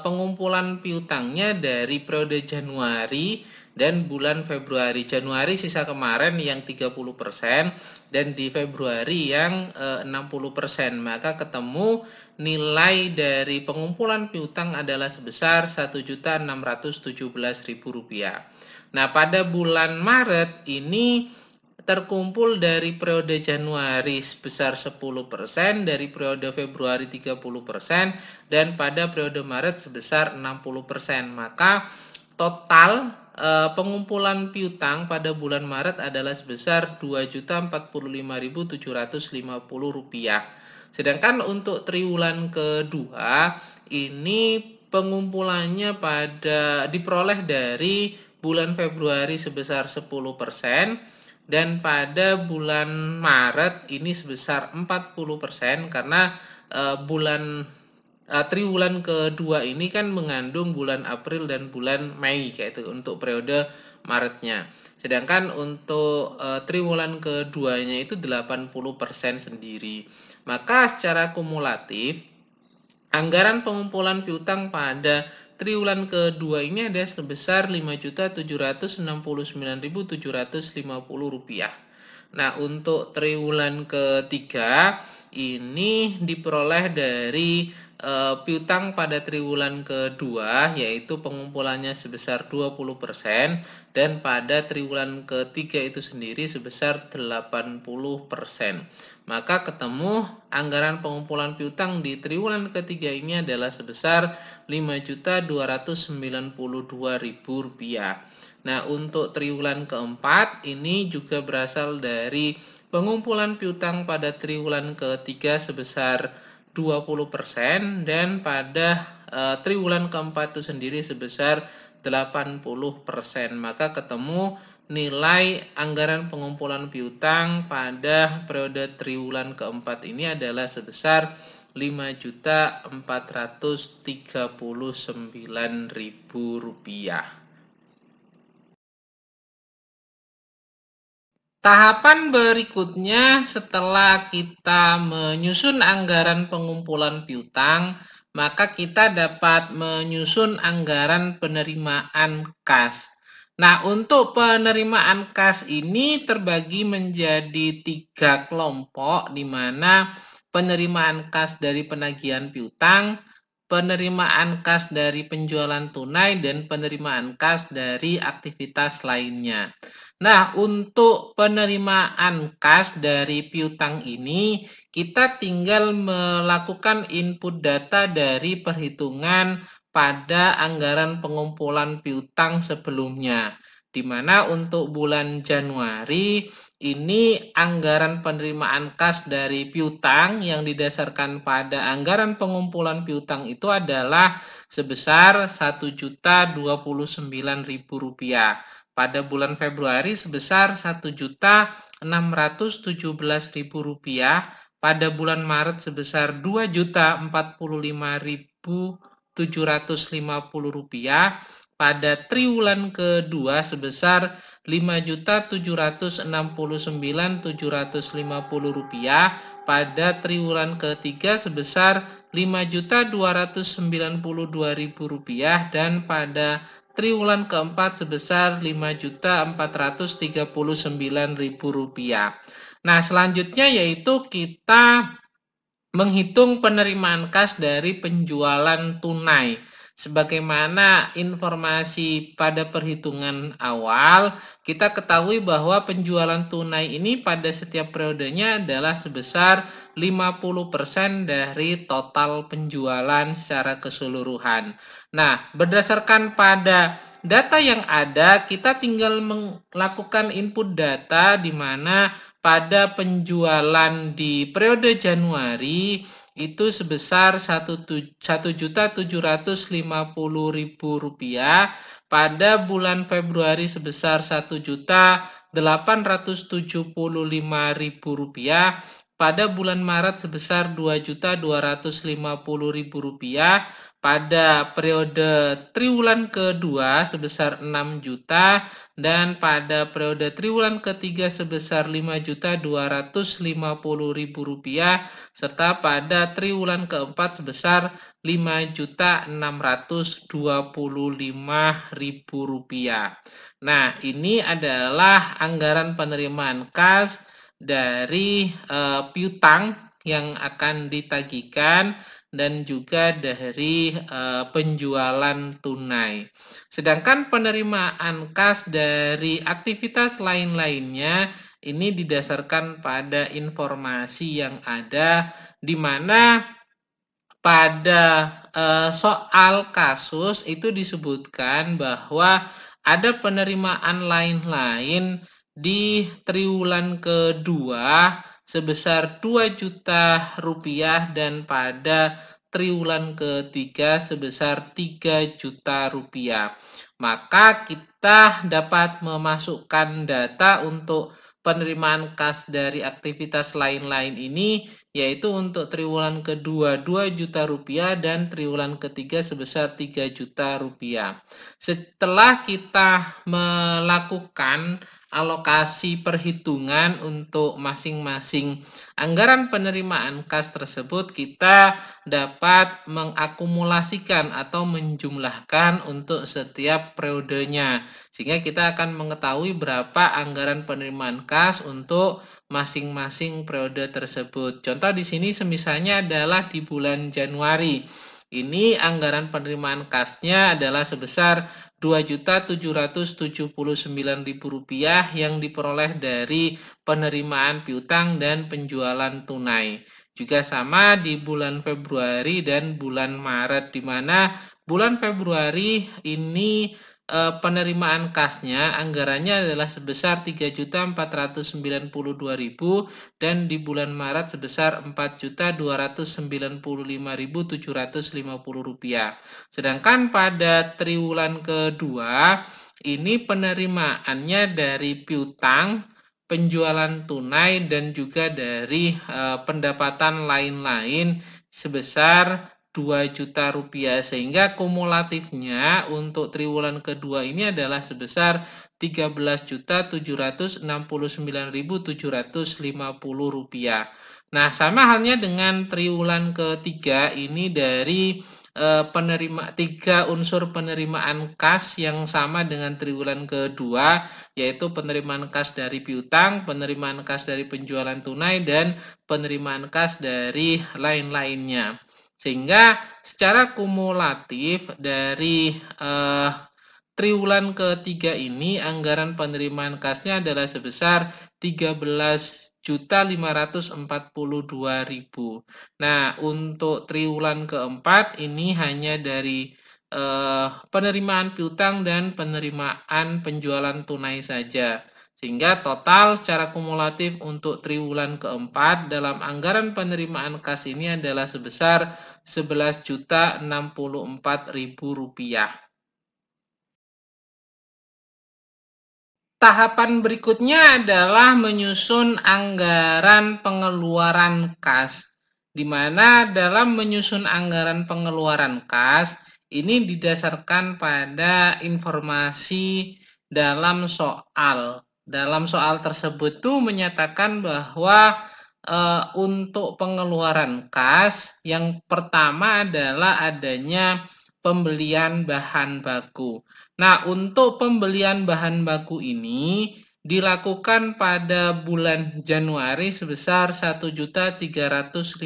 pengumpulan piutangnya dari periode Januari dan bulan Februari. Januari sisa kemarin yang 30% dan di Februari yang 60%. Maka ketemu nilai dari pengumpulan piutang adalah sebesar Rp1.617.000. Nah, pada bulan Maret ini terkumpul dari periode Januari sebesar 10%, dari periode Februari 30%, dan pada periode Maret sebesar 60%. Maka total pengumpulan piutang pada bulan Maret adalah sebesar Rp2.045.750. Sedangkan untuk triwulan kedua ini pengumpulannya diperoleh dari bulan Februari sebesar 10%, dan pada bulan Maret ini sebesar 40%, karena triwulan kedua ini kan mengandung bulan April dan bulan Mei kayak itu untuk periode Maretnya. Sedangkan untuk triwulan keduanya itu 80% sendiri. Maka secara kumulatif anggaran pengumpulan piutang pada triwulan kedua ini ada sebesar Rp5.769.750. Nah, untuk triwulan ketiga ini diperoleh dari piutang pada triwulan kedua, yaitu pengumpulannya sebesar 20%, dan pada triwulan ketiga itu sendiri sebesar 80%. Maka ketemu anggaran pengumpulan piutang di triwulan ketiga ini adalah sebesar Rp5.292.000. Nah, untuk triwulan keempat ini juga berasal dari pengumpulan piutang pada triwulan ketiga sebesar 20%, dan pada triwulan keempat itu sendiri sebesar 80%. Maka ketemu nilai anggaran pengumpulan piutang pada periode triwulan keempat ini adalah sebesar Rp5.439.000. Tahapan berikutnya setelah kita menyusun anggaran pengumpulan piutang, maka kita dapat menyusun anggaran penerimaan kas. Nah, untuk penerimaan kas ini terbagi menjadi 3 kelompok, di mana penerimaan kas dari penagihan piutang, penerimaan kas dari penjualan tunai, dan penerimaan kas dari aktivitas lainnya. Nah, untuk penerimaan kas dari piutang ini, kita tinggal melakukan input data dari perhitungan pada anggaran pengumpulan piutang sebelumnya. Di mana untuk bulan Januari, ini anggaran penerimaan kas dari piutang yang didasarkan pada anggaran pengumpulan piutang itu adalah sebesar Rp1.029.000. Pada bulan Februari sebesar Rp1.617.000, pada bulan Maret sebesar Rp2.045.750, pada triwulan kedua sebesar Rp5.769.750, pada triwulan ketiga sebesar Rp5.292.000, dan pada triwulan keempat sebesar Rp5.439.000. Nah, selanjutnya yaitu kita menghitung penerimaan kas dari penjualan tunai. Sebagaimana informasi pada perhitungan awal, kita ketahui bahwa penjualan tunai ini pada setiap periodenya adalah sebesar 50% dari total penjualan secara keseluruhan. Nah, berdasarkan pada data yang ada, kita tinggal melakukan input data di mana pada penjualan di periode Januari itu sebesar Rp1.750.000, pada bulan Februari sebesar Rp1.875.000, pada bulan Maret sebesar Rp2.250.000, pada periode triwulan kedua sebesar 6 juta, dan pada periode triwulan ketiga sebesar Rp5.250.000, serta pada triwulan keempat sebesar Rp5.625.000. Nah, ini adalah anggaran penerimaan kas dari piutang yang akan ditagihkan dan juga dari penjualan tunai. Sedangkan penerimaan kas dari aktivitas lain-lainnya ini didasarkan pada informasi yang ada, di mana pada soal kasus itu disebutkan bahwa ada penerimaan lain-lain di triwulan kedua sebesar Rp2 juta dan pada triwulan ketiga sebesar Rp3 juta. Maka kita dapat memasukkan data untuk penerimaan kas dari aktivitas lain-lain ini, yaitu untuk triwulan kedua Rp2 juta dan triwulan ketiga sebesar Rp3 juta. Setelah kita melakukan alokasi perhitungan untuk masing-masing anggaran penerimaan kas tersebut, kita dapat mengakumulasikan atau menjumlahkan untuk setiap periodenya, sehingga kita akan mengetahui berapa anggaran penerimaan kas untuk masing-masing periode tersebut. Contoh di sini semisalnya adalah di bulan Januari. Ini anggaran penerimaan kasnya adalah sebesar Rp2.779.000 yang diperoleh dari penerimaan piutang dan penjualan tunai. Juga sama di bulan Februari dan bulan Maret, di mana bulan Februari ini penerimaan kasnya anggarannya adalah sebesar Rp3.492.000 dan di bulan Maret sebesar Rp4.295.750. Sedangkan pada triwulan kedua ini penerimaannya dari piutang, penjualan tunai, dan juga dari pendapatan lain-lain sebesar Rp2 juta, sehingga kumulatifnya untuk triwulan kedua ini adalah sebesar Rp13.769.750. Nah, sama halnya dengan triwulan ketiga, ini dari tiga unsur penerimaan kas yang sama dengan triwulan kedua, yaitu penerimaan kas dari piutang, penerimaan kas dari penjualan tunai, dan penerimaan kas dari lain-lainnya. Sehingga secara kumulatif dari triwulan ketiga ini anggaran penerimaan kasnya adalah sebesar 13.542.000. Nah, untuk triwulan keempat ini hanya dari penerimaan piutang dan penerimaan penjualan tunai saja. Sehingga total secara kumulatif untuk triwulan keempat dalam anggaran penerimaan kas ini adalah sebesar Rp11.064.000. Tahapan berikutnya adalah menyusun anggaran pengeluaran kas, di mana dalam menyusun anggaran pengeluaran kas ini didasarkan pada informasi dalam soal. Dalam soal tersebut tuh menyatakan bahwa untuk pengeluaran kas yang pertama adalah adanya pembelian bahan baku. Nah, untuk pembelian bahan baku ini dilakukan pada bulan Januari sebesar Rp1.350.000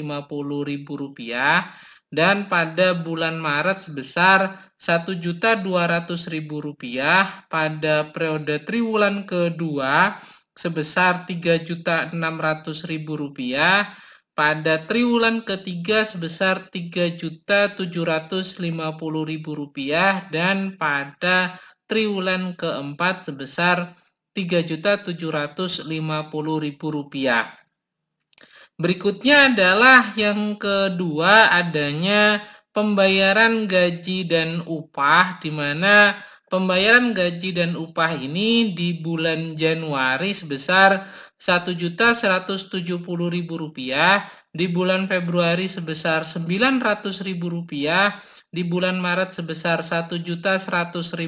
dan pada bulan Maret sebesar Rp1.200.000, pada periode triwulan kedua sebesar Rp3.600.000, pada triwulan ketiga sebesar Rp3.750.000 dan pada triwulan keempat sebesar Rp3.750.000. Berikutnya adalah yang kedua, adanya pembayaran gaji dan upah, di mana pembayaran gaji dan upah ini di bulan Januari sebesar Rp1.170.000, di bulan Februari sebesar Rp900.000, di bulan Maret sebesar Rp1.100.000,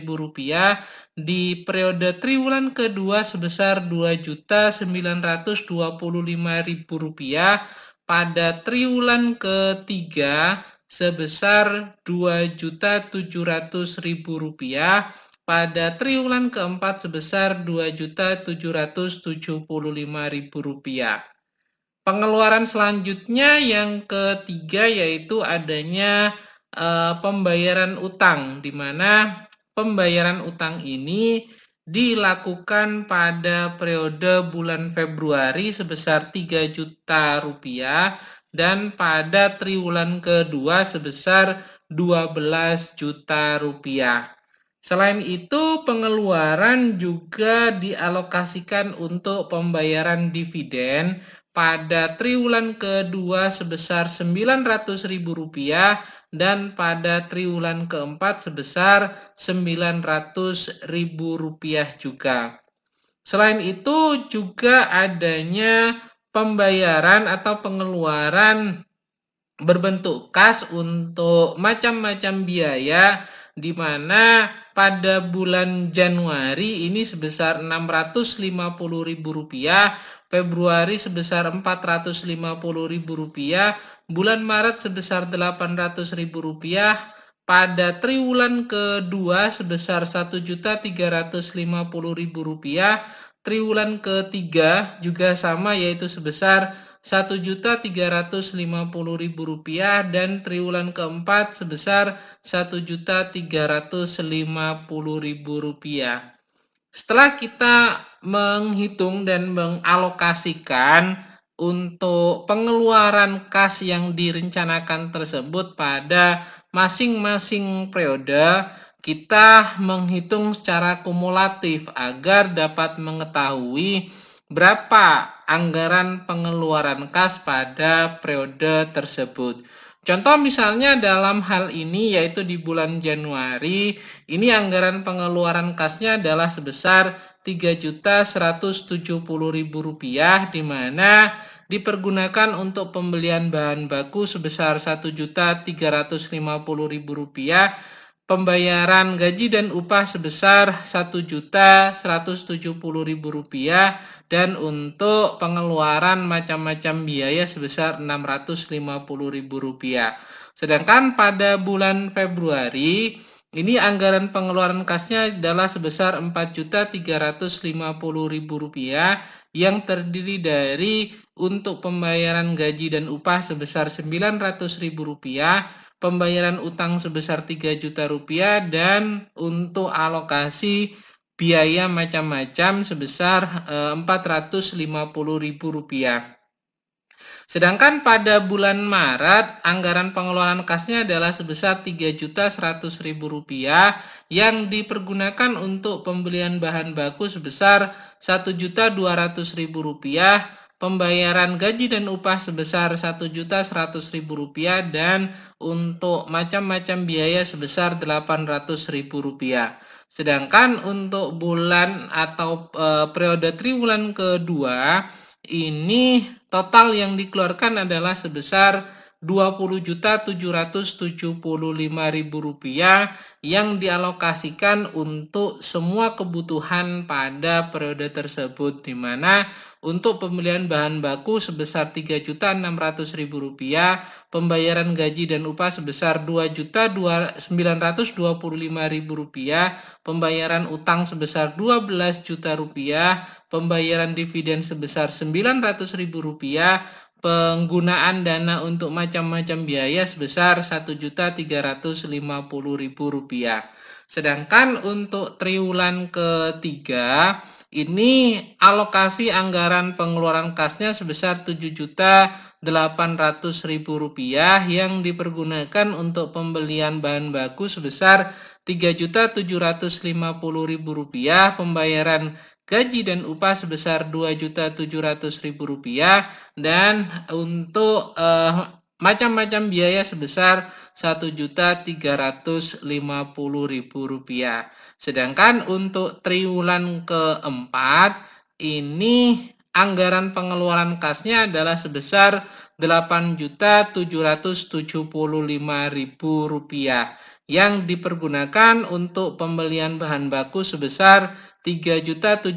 di periode triwulan kedua sebesar Rp2.925.000, pada triwulan ketiga sebesar Rp2.700.000, pada triwulan keempat sebesar Rp2.775.000. Pengeluaran selanjutnya yang ketiga yaitu adanya pembayaran utang, di mana pembayaran utang ini dilakukan pada periode bulan Februari sebesar Rp3 juta dan pada triwulan kedua sebesar Rp12 juta. Selain itu, pengeluaran juga dialokasikan untuk pembayaran dividen pada triwulan kedua sebesar Rp900.000 dan pada triwulan keempat sebesar Rp900.000 juga. Selain itu juga adanya pembayaran atau pengeluaran berbentuk kas untuk macam-macam biaya, di mana pada bulan Januari ini sebesar Rp650.000, Februari sebesar Rp450.000, bulan Maret sebesar Rp800.000, pada triwulan kedua sebesar Rp1.350.000, triwulan ketiga juga sama yaitu sebesar Rp1.350.000 dan triwulan keempat sebesar Rp1.350.000. Setelah kita menghitung dan mengalokasikan untuk pengeluaran kas yang direncanakan tersebut pada masing-masing periode, kita menghitung secara kumulatif agar dapat mengetahui berapa anggaran pengeluaran kas pada periode tersebut. Contoh misalnya dalam hal ini yaitu di bulan Januari, ini anggaran pengeluaran kasnya adalah sebesar Rp3.170.000, di mana dipergunakan untuk pembelian bahan baku sebesar Rp1.350.000, pembayaran gaji dan upah sebesar Rp1.170.000, dan untuk pengeluaran macam-macam biaya sebesar Rp650.000. Sedangkan pada bulan Februari ini anggaran pengeluaran kasnya adalah sebesar Rp4.350.000 yang terdiri dari untuk pembayaran gaji dan upah sebesar Rp900.000, pembayaran utang sebesar 3 juta rupiah, dan untuk alokasi biaya macam-macam sebesar 450.000 rupiah. Sedangkan pada bulan Maret, anggaran pengeluaran kasnya adalah sebesar 3.100.000 rupiah yang dipergunakan untuk pembelian bahan baku sebesar 1.200.000 rupiah, pembayaran gaji dan upah sebesar 1.100.000 rupiah, dan untuk macam-macam biaya sebesar 800.000 rupiah. Sedangkan untuk bulan atau periode triwulan kedua, ini total yang dikeluarkan adalah sebesar 20.775.000 rupiah yang dialokasikan untuk semua kebutuhan pada periode tersebut, di mana untuk pembelian bahan baku sebesar 3.600.000 rupiah, pembayaran gaji dan upah sebesar 2.925.000 rupiah, pembayaran utang sebesar 12 juta rupiah, pembayaran dividen sebesar 900.000 rupiah, penggunaan dana untuk macam-macam biaya sebesar 1.350.000 rupiah. Sedangkan untuk triwulan ketiga, ini alokasi anggaran pengeluaran kasnya sebesar 7.800.000 rupiah yang dipergunakan untuk pembelian bahan baku sebesar 3.750.000 rupiah, pembayaran gaji dan upah sebesar 2.700.000 rupiah, dan untuk macam-macam biaya sebesar 1.350.000 rupiah. Sedangkan untuk triwulan keempat, ini anggaran pengeluaran kasnya adalah sebesar 8.775.000 rupiah yang dipergunakan untuk pembelian bahan baku sebesar 3.750.000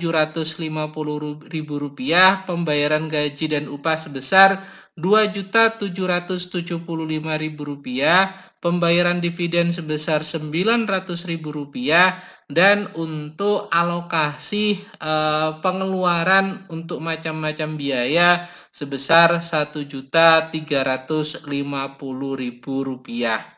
rupiah, pembayaran gaji dan upah sebesar 2.775.000 rupiah, pembayaran dividen sebesar 900.000 rupiah, dan untuk alokasi pengeluaran untuk macam-macam biaya sebesar 1.350.000 rupiah.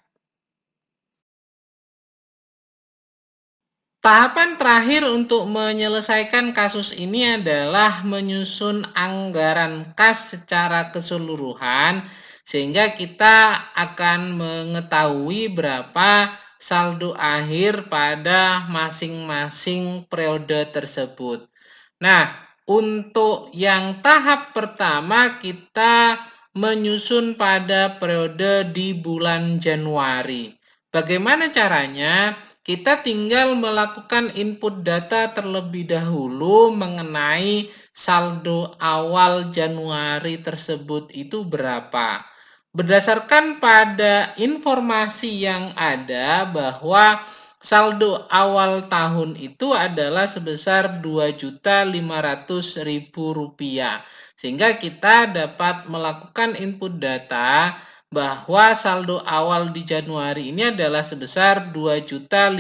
Tahapan terakhir untuk menyelesaikan kasus ini adalah menyusun anggaran kas secara keseluruhan, sehingga kita akan mengetahui berapa saldo akhir pada masing-masing periode tersebut. Nah, untuk yang tahap pertama kita menyusun pada periode di bulan Januari. Bagaimana caranya? Kita tinggal melakukan input data terlebih dahulu mengenai saldo awal Januari tersebut itu berapa. Berdasarkan pada informasi yang ada bahwa saldo awal tahun itu adalah sebesar 2.500.000 rupiah. Sehingga kita dapat melakukan input data bahwa saldo awal di Januari ini adalah sebesar 2.500.000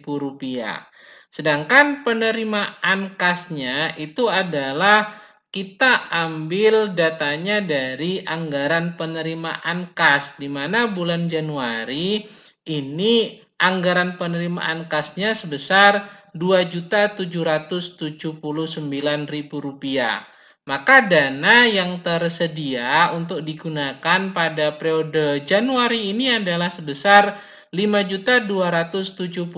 rupiah. Sedangkan penerimaan kasnya itu adalah kita ambil datanya dari anggaran penerimaan kas, di mana bulan Januari ini anggaran penerimaan kasnya sebesar 2.779.000 rupiah. Maka dana yang tersedia untuk digunakan pada periode Januari ini adalah sebesar 5.279.000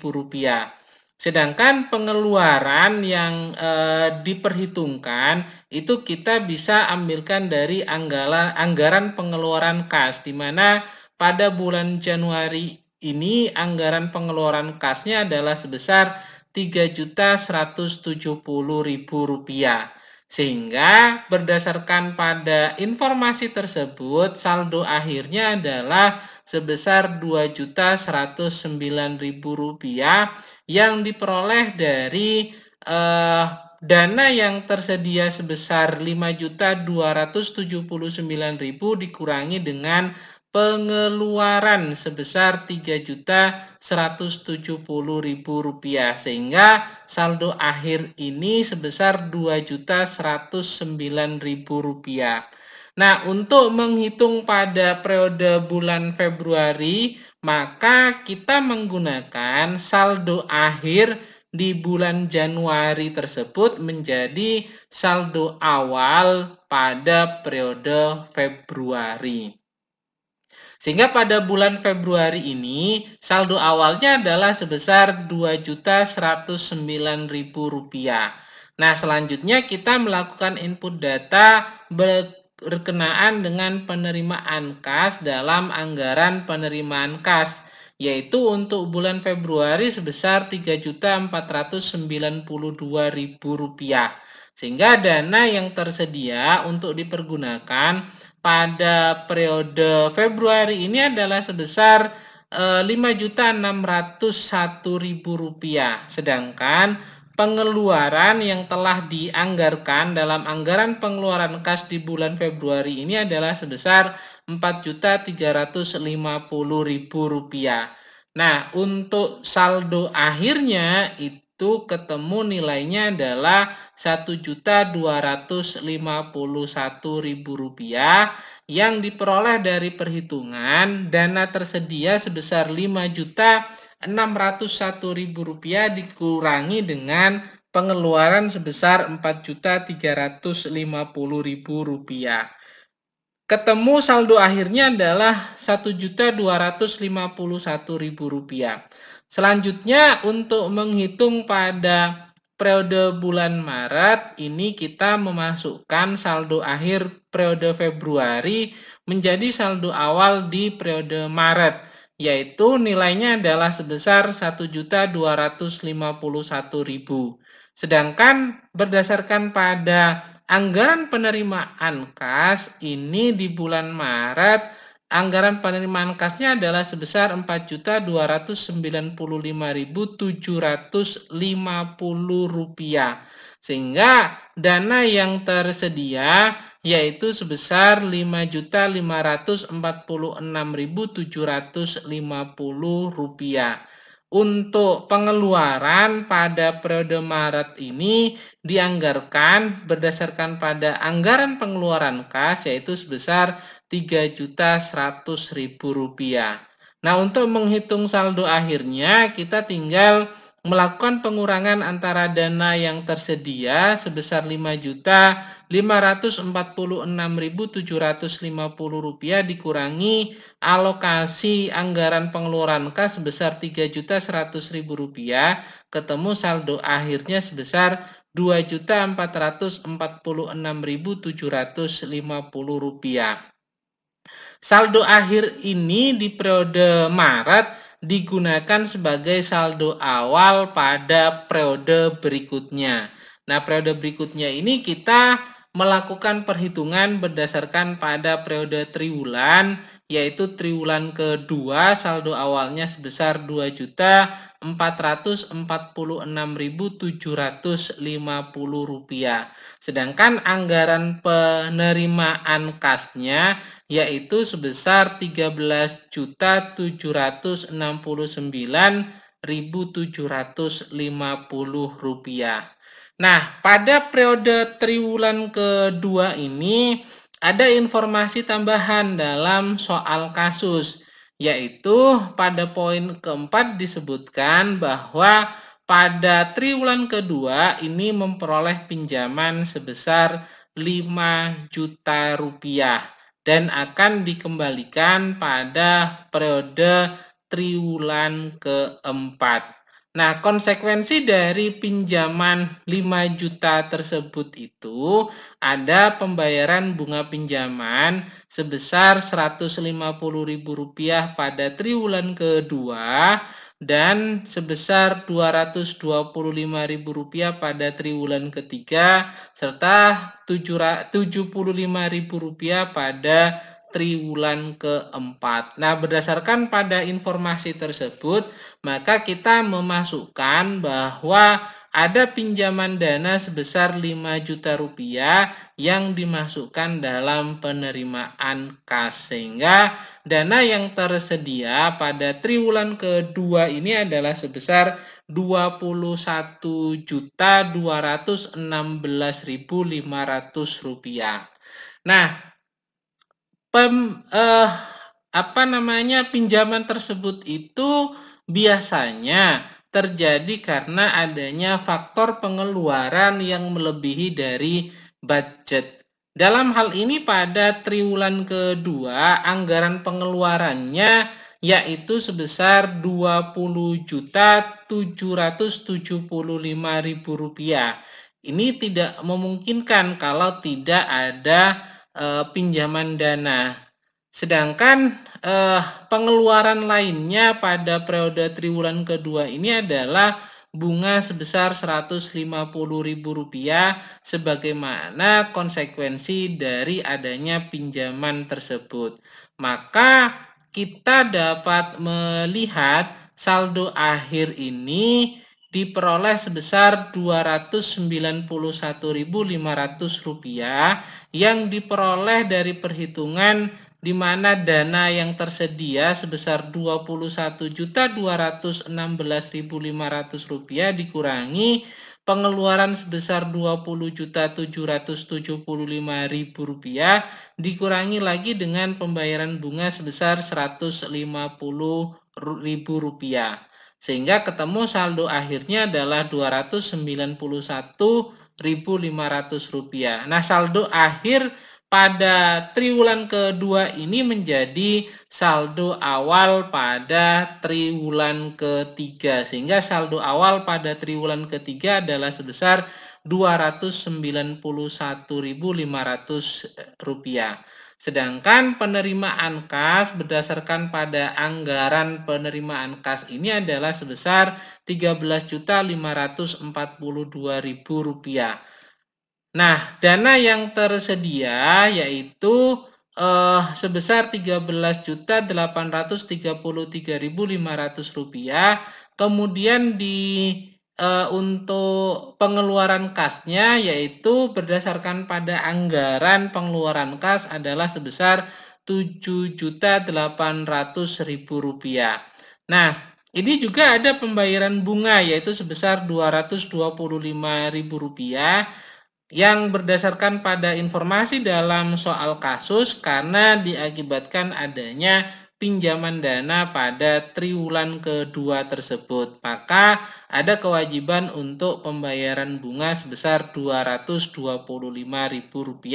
rupiah. Sedangkan pengeluaran yang diperhitungkan itu kita bisa ambilkan dari anggaran pengeluaran kas, di mana pada bulan Januari ini anggaran pengeluaran kasnya adalah sebesar 3.170.000 rupiah. Sehingga berdasarkan pada informasi tersebut, saldo akhirnya adalah sebesar 2.109.000 rupiah yang diperoleh dari dana yang tersedia sebesar 5.279.000 dikurangi dengan pengeluaran sebesar 3.170.000 rupiah, sehingga saldo akhir ini sebesar 2.109.000 rupiah. Nah, untuk menghitung pada periode bulan Februari, maka kita menggunakan saldo akhir di bulan Januari tersebut menjadi saldo awal pada periode Februari. Sehingga pada bulan Februari ini saldo awalnya adalah sebesar Rp2.109.000. Nah, selanjutnya kita melakukan input data berkenaan dengan penerimaan kas dalam anggaran penerimaan kas, yaitu untuk bulan Februari sebesar Rp3.492.000. Sehingga dana yang tersedia untuk dipergunakan pada periode Februari ini adalah sebesar Rp5.601.000. Sedangkan pengeluaran yang telah dianggarkan dalam anggaran pengeluaran kas di bulan Februari ini adalah sebesar Rp4.350.000. Nah, untuk saldo akhirnya itu ketemu nilainya adalah Rp1.251.000 yang diperoleh dari perhitungan dana tersedia sebesar Rp5.601.000 dikurangi dengan pengeluaran sebesar Rp4.350.000. Ketemu saldo akhirnya adalah Rp1.251.000. Selanjutnya untuk menghitung pada periode bulan Maret, ini kita memasukkan saldo akhir periode Februari menjadi saldo awal di periode Maret, yaitu nilainya adalah sebesar Rp1.251.000. Sedangkan berdasarkan pada anggaran penerimaan kas ini di bulan Maret, anggaran penerimaan kasnya adalah sebesar Rp4.295.750. Sehingga dana yang tersedia yaitu sebesar Rp5.546.750. Untuk pengeluaran pada periode Maret ini dianggarkan berdasarkan pada anggaran pengeluaran kas yaitu sebesar Rp3.100.000. Nah, untuk menghitung saldo akhirnya kita tinggal melakukan pengurangan antara dana yang tersedia sebesar Rp5.546.750 dikurangi alokasi anggaran pengeluaran kas sebesar Rp3.100.000, ketemu saldo akhirnya sebesar Rp2.446.750. Saldo akhir ini di periode Maret digunakan sebagai saldo awal pada periode berikutnya. Nah, periode berikutnya ini kita melakukan perhitungan berdasarkan pada periode triwulan, yaitu triwulan kedua saldo awalnya sebesar Rp2.446.750. Sedangkan anggaran penerimaan kasnya yaitu sebesar Rp13.769.750. Nah, pada periode triwulan kedua ini ada informasi tambahan dalam soal kasus, yaitu pada poin keempat disebutkan bahwa pada triwulan kedua ini memperoleh pinjaman sebesar Rp5 juta dan akan dikembalikan pada periode triwulan keempat. Nah, konsekuensi dari pinjaman 5 juta tersebut itu ada pembayaran bunga pinjaman sebesar Rp150.000 pada triwulan kedua dan sebesar Rp225.000 pada triwulan ketiga serta Rp75.000 pada triwulan keempat. Nah, berdasarkan pada informasi tersebut, maka kita memasukkan bahwa ada pinjaman dana sebesar Rp5 juta yang dimasukkan dalam penerimaan kas. Sehingga dana yang tersedia pada triwulan kedua ini adalah sebesar Rp21.216.500. Nah, pinjaman tersebut itu biasanya terjadi karena adanya faktor pengeluaran yang melebihi dari budget. Dalam hal ini pada triwulan kedua anggaran pengeluarannya yaitu sebesar Rp20.775.000. Ini tidak memungkinkan kalau tidak ada pinjaman dana. Sedangkan pengeluaran lainnya pada periode triwulan kedua ini adalah bunga sebesar Rp150.000 sebagaimana konsekuensi dari adanya pinjaman tersebut. Maka kita dapat melihat saldo akhir ini diperoleh sebesar Rp291.500 yang diperoleh dari perhitungan di mana dana yang tersedia sebesar Rp20.216.500 dikurangi pengeluaran sebesar Rp20.775.000 dikurangi lagi dengan pembayaran bunga sebesar Rp150.000 sehingga ketemu saldo akhirnya adalah Rp291.500. Nah, saldo akhir pada triwulan kedua ini menjadi saldo awal pada triwulan ketiga. Sehingga saldo awal pada triwulan ketiga adalah sebesar Rp291.500. Sedangkan penerimaan kas berdasarkan pada anggaran penerimaan kas ini adalah sebesar Rp13.542.000. Nah, dana yang tersedia yaitu sebesar Rp13.833.500. Kemudian untuk pengeluaran kasnya yaitu berdasarkan pada anggaran pengeluaran kas adalah sebesar Rp7.800.000. Nah, ini juga ada pembayaran bunga yaitu sebesar Rp225.000 yang berdasarkan pada informasi dalam soal kasus karena diakibatkan adanya pinjaman dana pada triwulan kedua tersebut. Maka ada kewajiban untuk pembayaran bunga sebesar Rp225.000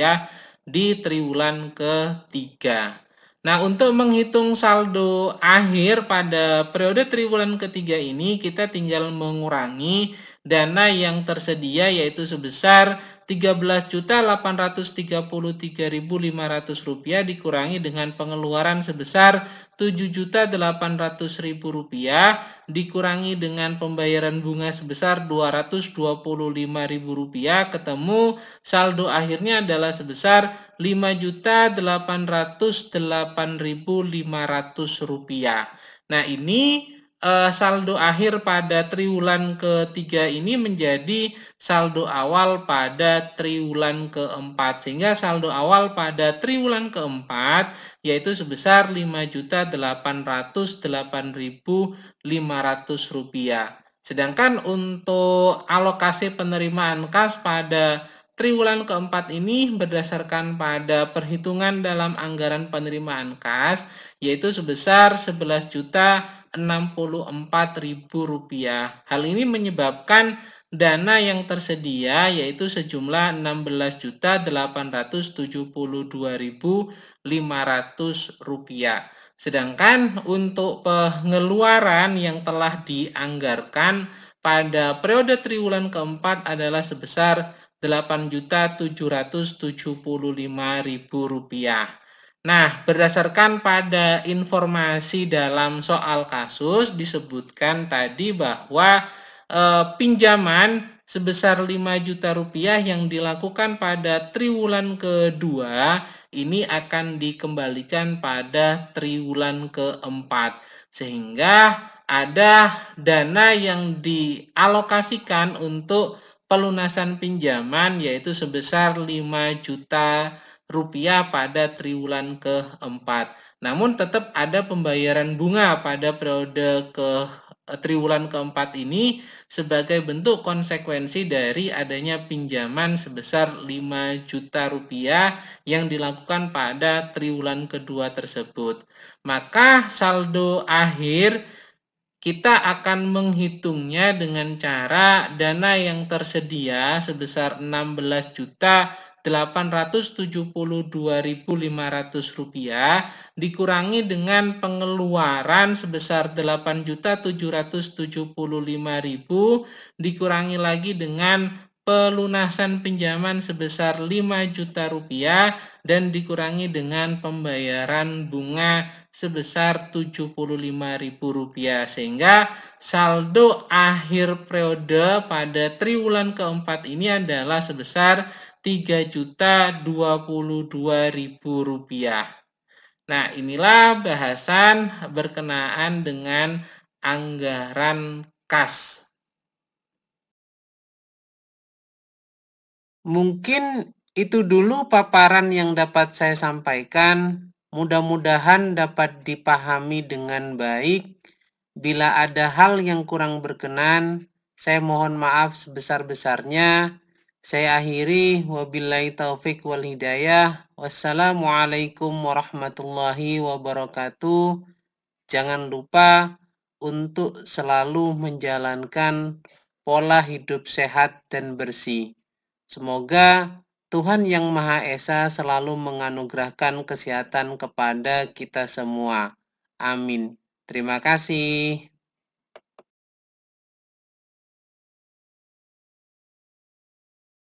di triwulan ketiga. Nah, untuk menghitung saldo akhir pada periode triwulan ketiga ini, kita tinggal mengurangi dana yang tersedia yaitu sebesar Rp13.833.500 dikurangi dengan pengeluaran sebesar Rp7.800.000 dikurangi dengan pembayaran bunga sebesar Rp225.000 ketemu saldo akhirnya adalah sebesar Rp5.808.500. Nah, ini saldo akhir pada triwulan ketiga ini menjadi saldo awal pada triwulan keempat. Sehingga saldo awal pada triwulan keempat yaitu sebesar Rp5.808.500. Sedangkan untuk alokasi penerimaan kas pada triwulan keempat ini berdasarkan pada perhitungan dalam anggaran penerimaan kas yaitu sebesar Rp11.064.000. Hal ini menyebabkan dana yang tersedia yaitu sejumlah Rp16.872.500. Sedangkan untuk pengeluaran yang telah dianggarkan pada periode triwulan keempat adalah sebesar Rp8.775.000. Nah, berdasarkan pada informasi dalam soal kasus disebutkan tadi bahwa pinjaman sebesar Rp5 juta yang dilakukan pada triwulan kedua ini akan dikembalikan pada triwulan keempat. Sehingga ada dana yang dialokasikan untuk pelunasan pinjaman yaitu sebesar Rp5 juta pada triwulan keempat. Namun tetap ada pembayaran bunga pada periode triwulan keempat ini sebagai bentuk konsekuensi dari adanya pinjaman sebesar 5 juta rupiah yang dilakukan pada triwulan kedua tersebut. Maka saldo akhir kita akan menghitungnya dengan cara dana yang tersedia sebesar Rp872.500 dikurangi dengan pengeluaran sebesar Rp8.775.000 dikurangi lagi dengan pelunasan pinjaman sebesar Rp5 juta dan dikurangi dengan pembayaran bunga sebesar Rp75.000 sehingga saldo akhir periode pada triwulan keempat ini adalah sebesar Rp3.022.000. Nah, inilah bahasan berkenaan dengan anggaran kas. Mungkin itu dulu paparan yang dapat saya sampaikan. Mudah-mudahan dapat dipahami dengan baik. Bila ada hal yang kurang berkenan, saya mohon maaf sebesar-besarnya. Saya akhiri, wabillahi taufik wal hidayah. Wassalamualaikum warahmatullahi wabarakatuh. Jangan lupa untuk selalu menjalankan pola hidup sehat dan bersih. Semoga Tuhan Yang Maha Esa selalu menganugerahkan kesehatan kepada kita semua. Amin. Terima kasih.